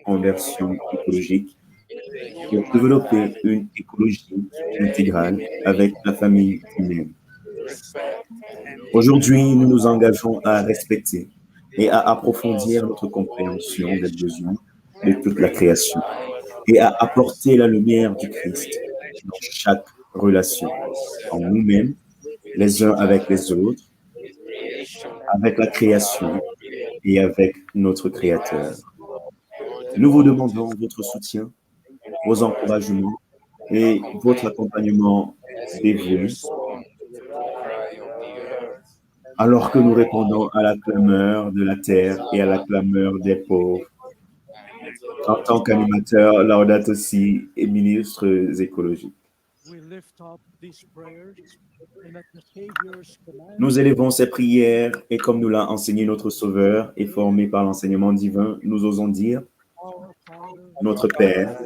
conversion écologique pour développer une écologie intégrale avec la famille humaine. Aujourd'hui, nous nous engageons à respecter et à approfondir notre compréhension des besoins de toute la création et à apporter la lumière du Christ dans chaque relation, en nous-mêmes, les uns avec les autres, avec la création et avec notre Créateur. Nous vous demandons votre soutien, vos encouragements et votre accompagnement dévoué alors que nous répondons à la clameur de la terre et à la clameur des pauvres. En tant qu'animateur, Laudato Si et ministres écologiques. Nous élevons ces prières et comme nous l'a enseigné notre Sauveur et formé par l'enseignement divin, nous osons dire notre Père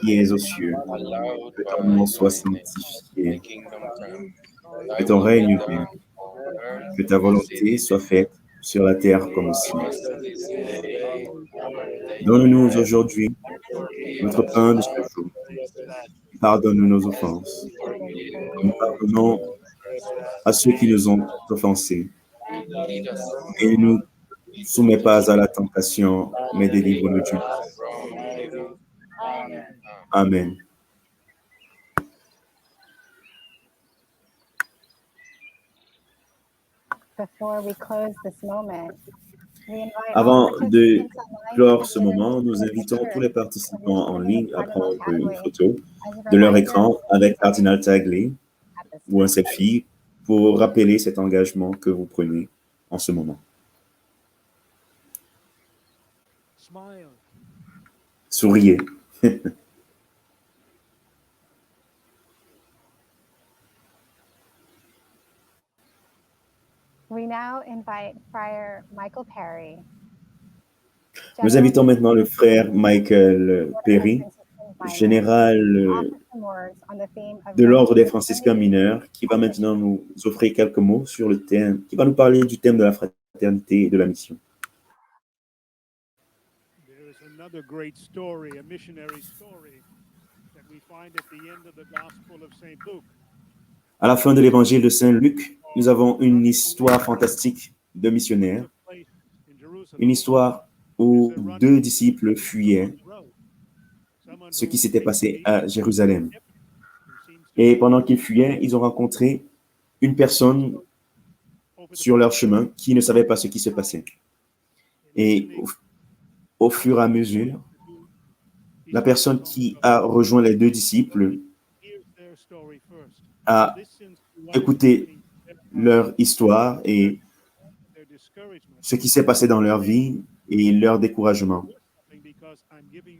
qui es aux cieux, que ton nom soit sanctifié, que ton règne vienne, que ta volonté soit faite sur la terre comme au ciel. Donne-nous aujourd'hui notre pain de ce jour. Pardonne-nous nos offenses. Nous pardonnons à ceux qui nous ont offensés. Et ne nous soumets pas à la tentation, mais délivre-nous du mal. Amen. Avant de clore ce moment, nous invitons tous les participants en ligne à prendre une photo de leur écran avec Cardinal Tagle ou un selfie pour rappeler cet engagement que vous prenez en ce moment. Souriez. Nous invitons maintenant le frère Michael Perry, général de l'ordre des franciscains mineurs, qui va maintenant nous offrir quelques mots sur le thème, qui va nous parler du thème de la fraternité et de la mission. À la fin de l'évangile de Saint Luc, nous avons une histoire fantastique de missionnaires, une histoire où 2 disciples fuyaient ce qui s'était passé à Jérusalem. Et pendant qu'ils fuyaient, ils ont rencontré une personne sur leur chemin qui ne savait pas ce qui se passait. Et au fur et à mesure, la personne qui a rejoint les 2 disciples a écouté leur histoire et ce qui s'est passé dans leur vie et leur découragement.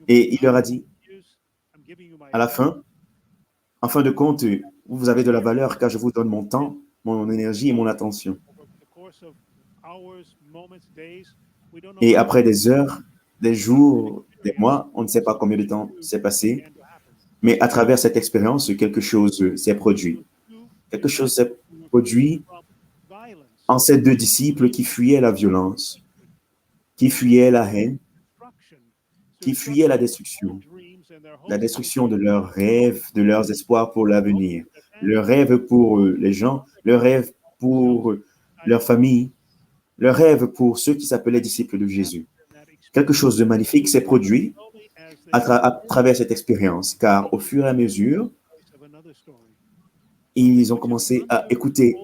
Et il leur a dit, à la fin, en fin de compte, vous avez de la valeur car je vous donne mon temps, mon énergie et mon attention. Et après des heures, des jours, des mois, on ne sait pas combien de temps s'est passé, mais à travers cette expérience, quelque chose s'est produit. Quelque chose s'est produit en ces 2 disciples qui fuyaient la violence, qui fuyaient la haine, qui fuyaient la destruction de leurs rêves, de leurs espoirs pour l'avenir, leurs rêves pour les gens, leurs rêves pour leur famille, leurs rêves pour ceux qui s'appelaient disciples de Jésus. Quelque chose de magnifique s'est produit à travers cette expérience, car au fur et à mesure, ils ont commencé à écouter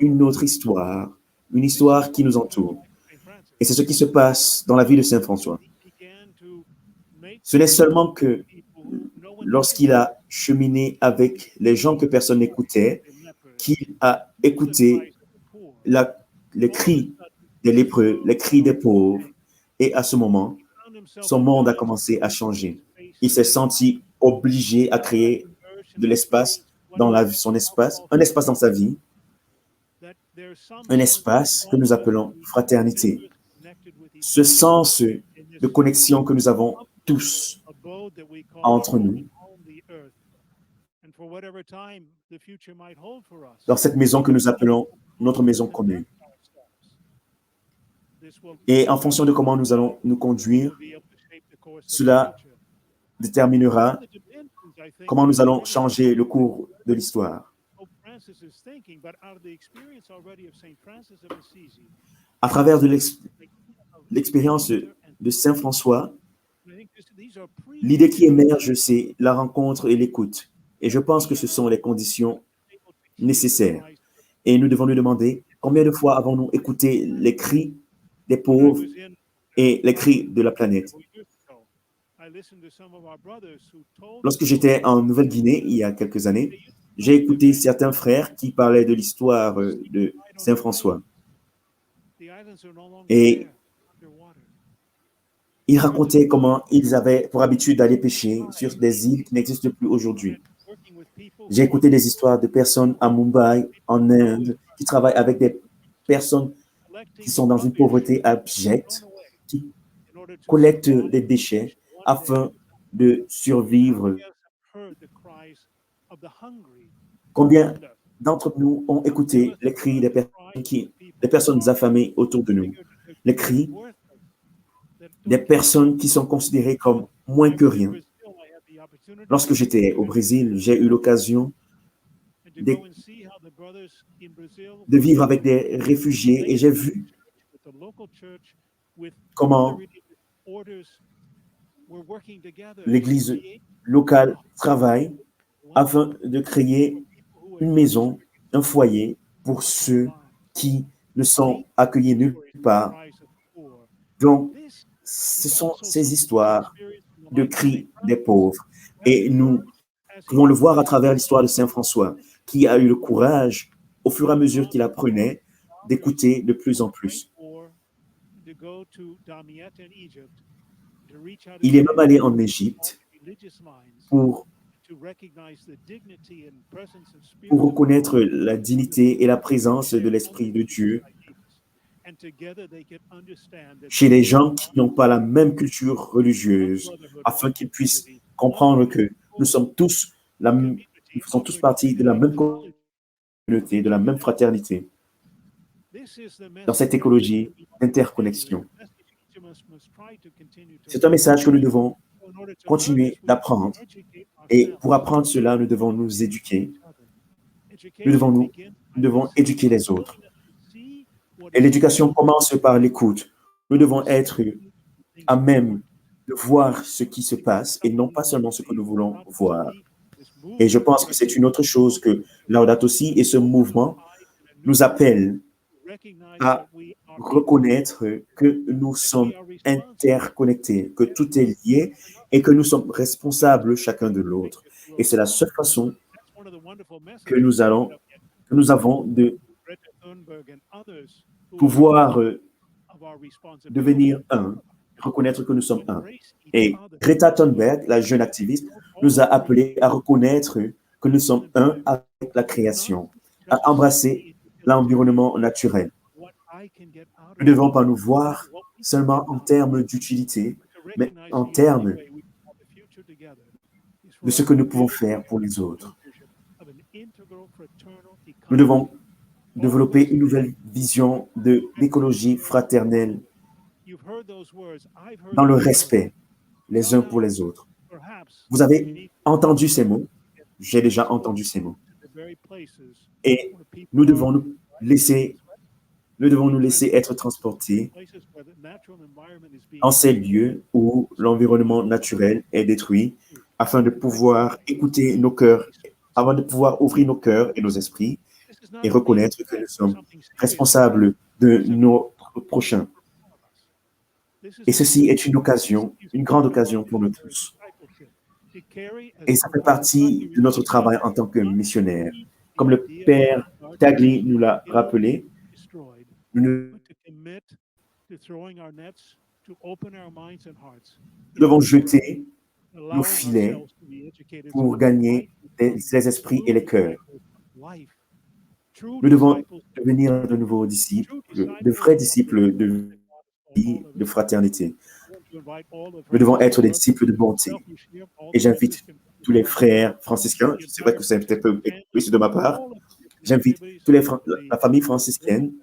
une autre histoire, une histoire qui nous entoure. Et c'est ce qui se passe dans la vie de Saint François. Ce n'est seulement que lorsqu'il a cheminé avec les gens que personne n'écoutait, qu'il a écouté les cris des lépreux, les cris des pauvres. Et à ce moment, son monde a commencé à changer. Il s'est senti obligé à créer de l'espace dans son espace, un espace dans sa vie un espace que nous appelons fraternité. Ce sens de connexion que nous avons tous entre nous, dans cette maison que nous appelons notre maison commune. Et en fonction de comment nous allons nous conduire, cela déterminera comment nous allons changer le cours de l'histoire. À travers de l'expérience de Saint François, l'idée qui émerge, c'est la rencontre et l'écoute. Et je pense que ce sont les conditions nécessaires. Et nous devons nous demander combien de fois avons-nous écouté les cris des pauvres et les cris de la planète. Lorsque j'étais en Nouvelle-Guinée, il y a quelques années, j'ai écouté certains frères qui parlaient de l'histoire de Saint François. Et ils racontaient comment ils avaient pour habitude d'aller pêcher sur des îles qui n'existent plus aujourd'hui. J'ai écouté des histoires de personnes à Mumbai, en Inde, qui travaillent avec des personnes qui sont dans une pauvreté abjecte, qui collectent des déchets afin de survivre. Combien d'entre nous ont écouté les cris des personnes affamées autour de nous, les cris des personnes qui sont considérées comme moins que rien. Lorsque j'étais au Brésil, j'ai eu l'occasion de vivre avec des réfugiés et j'ai vu comment l'Église locale travaille afin de créer une maison, un foyer pour ceux qui ne sont accueillis nulle part. Donc, ce sont ces histoires de cris des pauvres. Et nous pouvons le voir à travers l'histoire de Saint François, qui a eu le courage, au fur et à mesure qu'il apprenait, d'écouter de plus en plus. Il est même allé en Égypte pour reconnaître la dignité et la présence de l'Esprit de Dieu chez les gens qui n'ont pas la même culture religieuse, afin qu'ils puissent comprendre que nous sommes tous partie de la même communauté, de la même fraternité, dans cette écologie d'interconnexion. C'est un message que nous devons continuer d'apprendre. Et pour apprendre cela, nous devons nous éduquer. Nous devons éduquer les autres. Et l'éducation commence par l'écoute. Nous devons être à même de voir ce qui se passe et non pas seulement ce que nous voulons voir. Et je pense que c'est une autre chose que Laudato Si et ce mouvement nous appellent à reconnaître que nous sommes interconnectés, que tout est lié et que nous sommes responsables chacun de l'autre. Et c'est la seule façon que nous avons de pouvoir devenir un, reconnaître que nous sommes un. Et Greta Thunberg, la jeune activiste, nous a appelés à reconnaître que nous sommes un avec la création, à embrasser l'environnement naturel. Nous ne devons pas nous voir seulement en termes d'utilité, mais en termes de ce que nous pouvons faire pour les autres. Nous devons développer une nouvelle vision de l'écologie fraternelle dans le respect les uns pour les autres. Vous avez entendu ces mots, j'ai déjà entendu ces mots. Et nous devons nous laisser être transportés en ces lieux où l'environnement naturel est détruit afin de pouvoir écouter nos cœurs, afin de pouvoir ouvrir nos cœurs et nos esprits et reconnaître que nous sommes responsables de nos prochains. Et ceci est une occasion, une grande occasion pour nous tous. Et ça fait partie de notre travail en tant que missionnaire. Comme le Père Tagli nous l'a rappelé, nous devons jeter nos filets pour gagner les esprits et les cœurs. Nous devons devenir de nouveaux disciples, de vrais disciples de vie, de fraternité. Nous devons être des disciples de bonté. Et j'invite tous les frères franciscains, c'est vrai que c'est peut-être peu égoïste de ma part, j'invite la famille franciscaine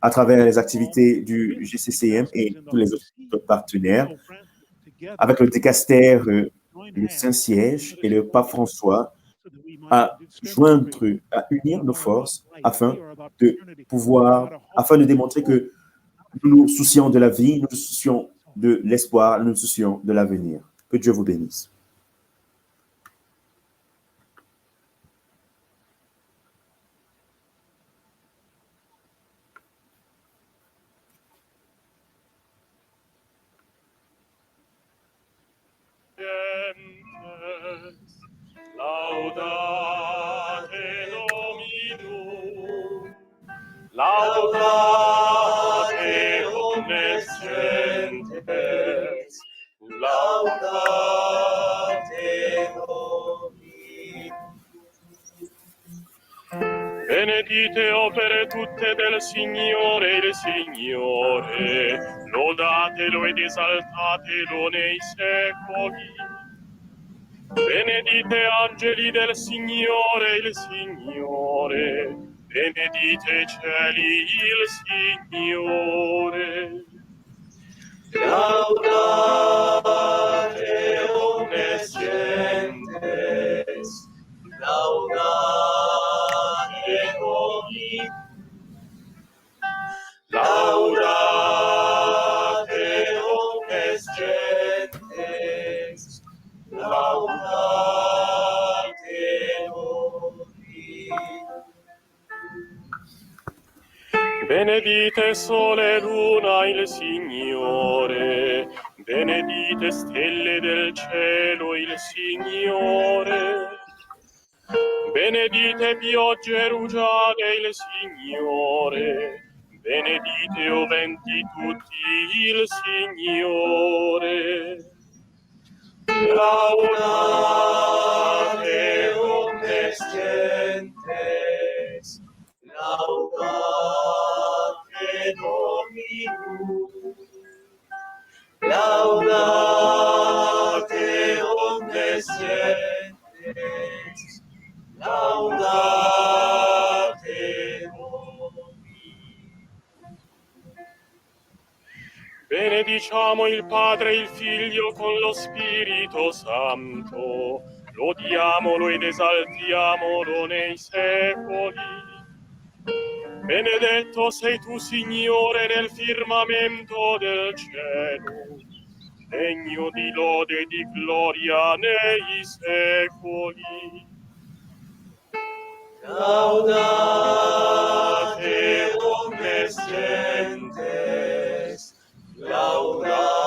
à travers les activités du GCCM et tous les autres partenaires, avec le Dicaster, le Saint-Siège et le Pape François, à unir nos forces afin de démontrer que nous nous soucions de la vie, nous nous soucions de l'espoir, nous nous soucions de l'avenir. Que Dieu vous bénisse. Laudate Dominum, laudate omnes gentes, laudate Dominum. Benedite opere tutte del Signore, il Signore, lodatelo ed esaltatelo nei secoli. Benedite angeli del Signore, il Signore, benedite cieli, il Signore. Laudate omnes gentes, laudate Dominum, laudate omnes gentes, laudate Dominum. Benedite sole e luna il Signore, benedite stelle del cielo il Signore, benedite piogge e rugiade il Signore, benedite o venti tutti il Signore. Laudate omnes gentes, laudate Dominum, laudate omnes gentes, laudate Dominum. Benediciamo il Padre e il Figlio con lo Spirito Santo, lodiamolo ed esaltiamolo nei secoli. Benedetto sei tu, Signore, nel firmamento del cielo, degno di lode e di gloria nei secoli. Laudate omnes gentes, laudate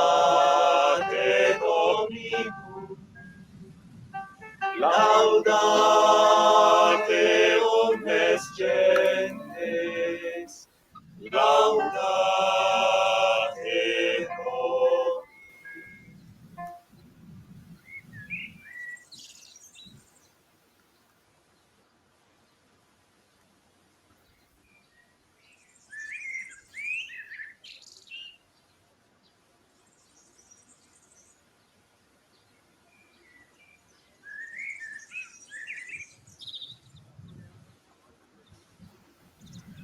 Dominum, laudate omnes gentes, laudate Dominum.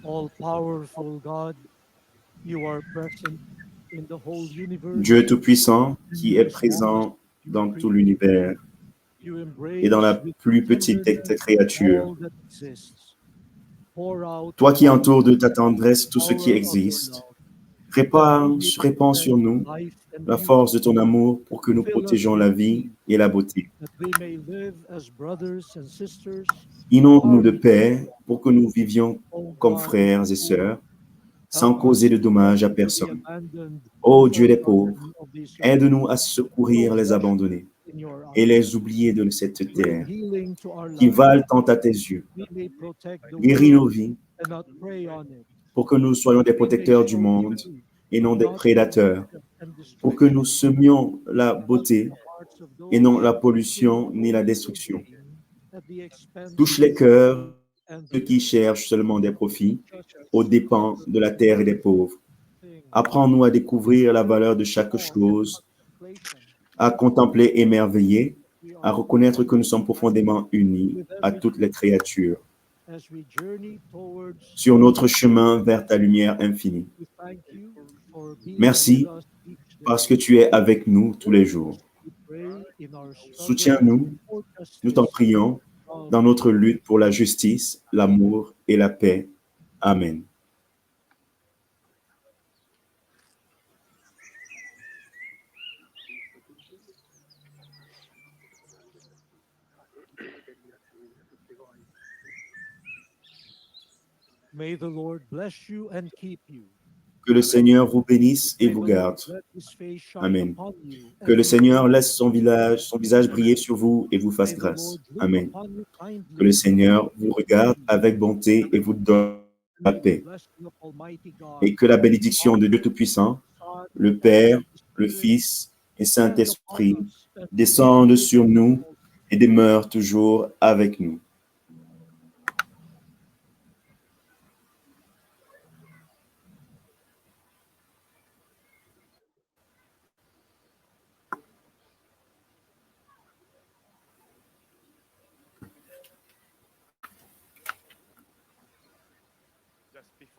All-powerful God, you are present in the whole universe. Dieu Tout-Puissant qui est présent dans tout l'univers et dans la plus petite des créatures. Toi qui entoures de ta tendresse tout ce qui existe, répands sur nous la force de ton amour pour que nous protégeons la vie et la beauté. Inonde-nous de paix pour que nous vivions comme frères et sœurs, sans causer de dommages à personne. Ô Dieu des pauvres, aide-nous à secourir les abandonnés et les oubliés de cette terre, qui valent tant à tes yeux. Guéris nos vies pour que nous soyons des protecteurs du monde et non des prédateurs, pour que nous semions la beauté et non la pollution ni la destruction. Touche les cœurs ceux qui cherchent seulement des profits aux dépens de la terre et des pauvres. Apprends-nous à découvrir la valeur de chaque chose, à contempler émerveillé, à reconnaître que nous sommes profondément unis à toutes les créatures sur notre chemin vers ta lumière infinie. Merci parce que tu es avec nous tous les jours. Soutiens-nous, nous t'en prions, dans notre lutte pour la justice, l'amour et la paix. Amen. May the Lord bless you and keep you. Que le Seigneur vous bénisse et vous garde. Amen. Que le Seigneur laisse son visage briller sur vous et vous fasse grâce. Amen. Que le Seigneur vous regarde avec bonté et vous donne la paix. Et que la bénédiction de Dieu Tout-Puissant, le Père, le Fils et Saint-Esprit descendent sur nous et demeurent toujours avec nous.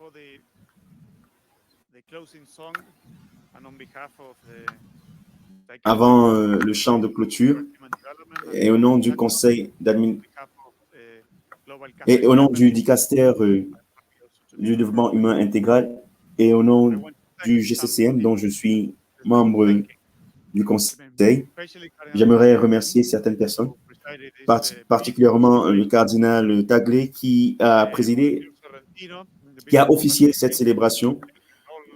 Before the closing song, and on behalf of Avant le chant de clôture, et au nom du conseil d'administration, et au nom du dicaster du développement humain intégral, et au nom du GCCM, dont je suis membre du conseil, j'aimerais remercier certaines personnes, particulièrement le cardinal Tagle qui a présidé, qui a officié cette célébration,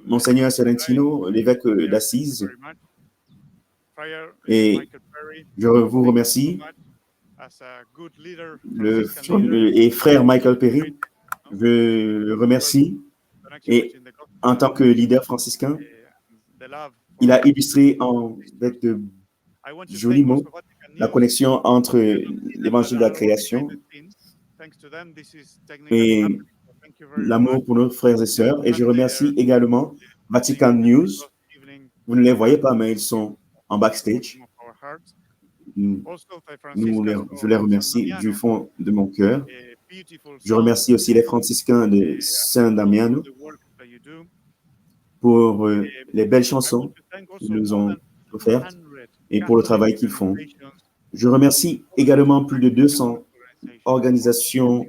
Monseigneur Sorrentino, l'évêque d'Assise, et je vous remercie, et frère Michael Perry, je le remercie, et en tant que leader franciscain, il a illustré avec de jolis mots la connexion entre l'évangile de la création et l'amour pour nos frères et sœurs. Et je remercie également Vatican News. Vous ne les voyez pas, mais ils sont en backstage. Je les remercie du fond de mon cœur. Je remercie aussi les franciscains de Saint-Damiano pour les belles chansons qu'ils nous ont offertes et pour le travail qu'ils font. Je remercie également plus de 200 organisations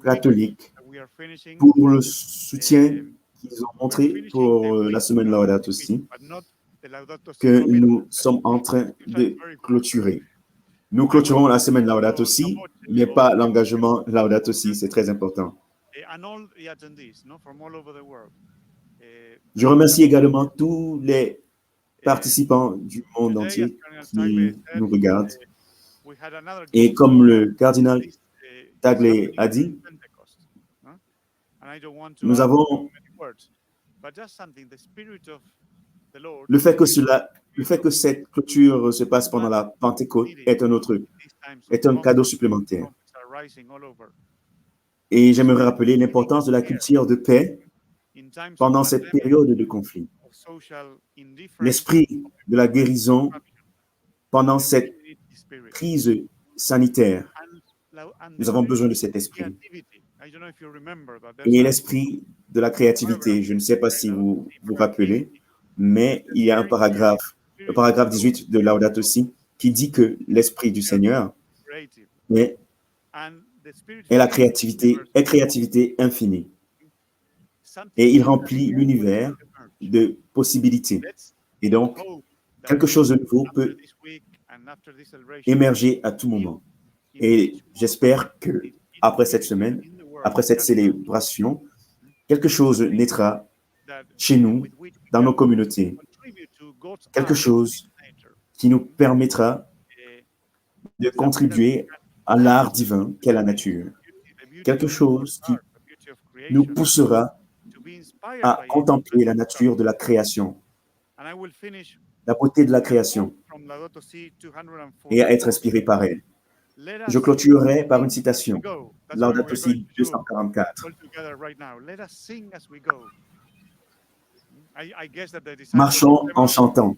catholiques pour le soutien qu'ils ont montré pour la semaine Laudato Si, que nous sommes en train de clôturer. Nous clôturons la semaine Laudato Si, mais pas l'engagement Laudato Si, c'est très important. Je remercie également tous les participants du monde entier qui nous regardent. Et comme le cardinal Tagle a dit, nous avons le fait que cette clôture se passe pendant la Pentecôte est un cadeau supplémentaire. Et j'aimerais rappeler l'importance de la culture de paix pendant cette période de conflit. L'esprit de la guérison pendant cette crise sanitaire. Nous avons besoin de cet esprit. Et l'esprit de la créativité. Je ne sais pas si vous vous rappelez, mais il y a un paragraphe, le paragraphe 18 de Laudato Si, qui dit que l'esprit du Seigneur est la créativité, est créativité infinie. Et il remplit l'univers de possibilités. Et donc, quelque chose de nouveau peut émerger à tout moment. Et j'espère que après cette semaine, après cette célébration, quelque chose naîtra chez nous, dans nos communautés. Quelque chose qui nous permettra de contribuer à l'art divin qu'est la nature. Quelque chose qui nous poussera à contempler la nature de la création, la beauté de la création, et à être inspiré par elle. Je clôturerai par une citation. Laudato Si 244. Marchons en chantant.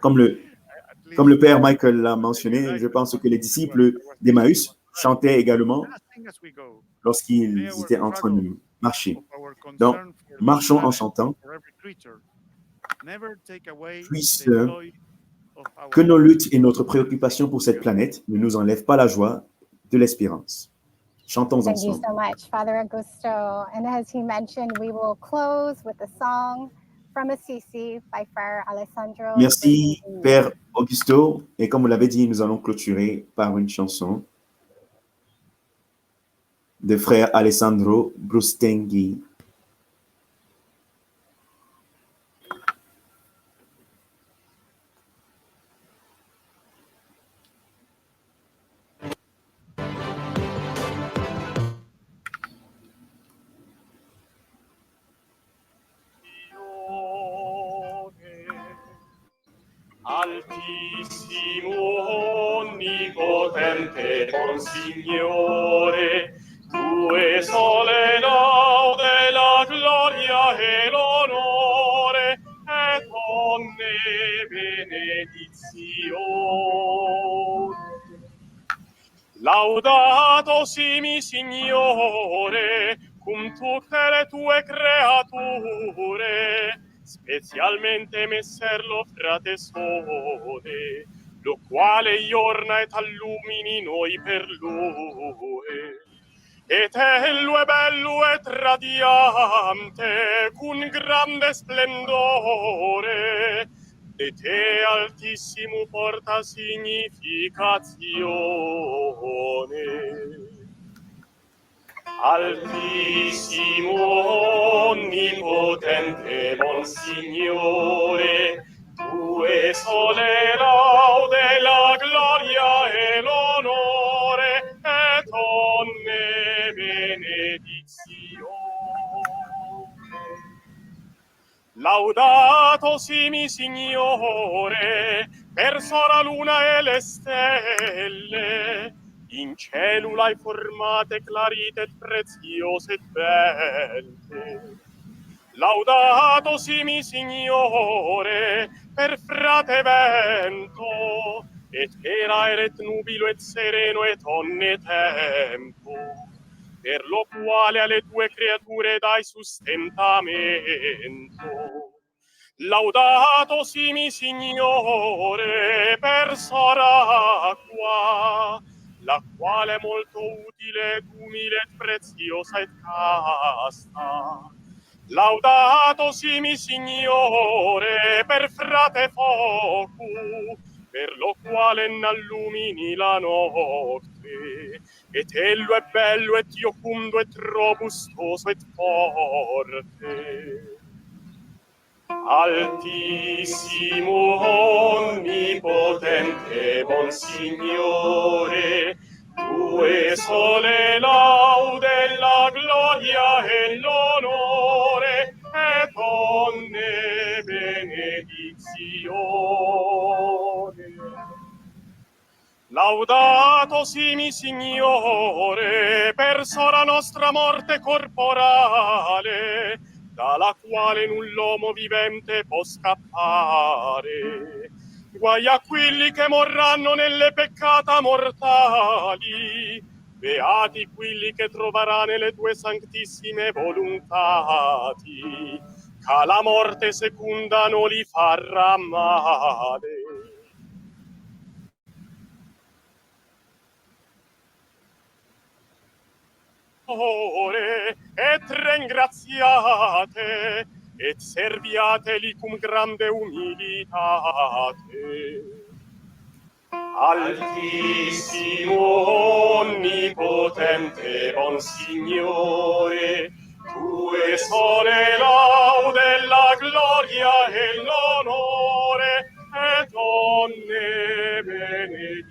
Comme le Père Michael l'a mentionné, je pense que les disciples d'Emmaüs chantaient également lorsqu'ils étaient en train de marcher. Donc, marchons en chantant. Puisse que nos luttes et notre préoccupation pour cette planète ne nous enlèvent pas la joie de l'espérance. Chantons Thank you ensemble. so much, Father Augusto. And as he mentioned, we will close with a song from Assisi by Friar Alessandro. Merci, Père Augusto. Et comme vous l'avez dit, nous allons clôturer par une chanson de Frère Alessandro Brustenghi. Altissimo, onnipotente, buon Signore, tue sole laude, la gloria e l'onore, e donne benedizione. Laudato simi, Signore, cum tutte le tue creature, specialmente messer lo frate Sole, lo quale iorna et allumini noi per lui. Et ello è bello et radiante, cun grande splendore, de te altissimo porta significazione. Altissimo, onnipotente, buon Signore, tue sole laude, la gloria e l'onore, e donne benedizione. Laudato simi, Signore, per sora luna e le stelle, in cielo l'hai formate clarite et preziose et belle. Laudato simi, Signore, per frate vento, et era et nubilo et sereno et onne tempo, per lo quale alle tue creature dai sustentamento. Laudato simi, Signore, per sora acqua, la quale è molto utile ed umile et preziosa et casta. Laudato simi, Signore, per frate focu, per lo quale n'allumini la notte, et ello è bello et iocundo et robustoso et forte. Altissimo, onnipotente, buon Signore, tue sole laude, la gloria e l'onore, e donne benedizione. Laudato simi, Signore, per sora nostra morte corporale, dalla quale null'uomo vivente può scappare. Guai a quelli che morranno nelle peccata mortali, beati quelli che troverà nelle tue sanctissime volontati, ca la morte secunda non li farà male. Et ringraziate et serviateli cum grande humilitate. Altissimo, onnipotente, buon Signore, tue sole laude, la gloria e l'onore, e donne benedizione.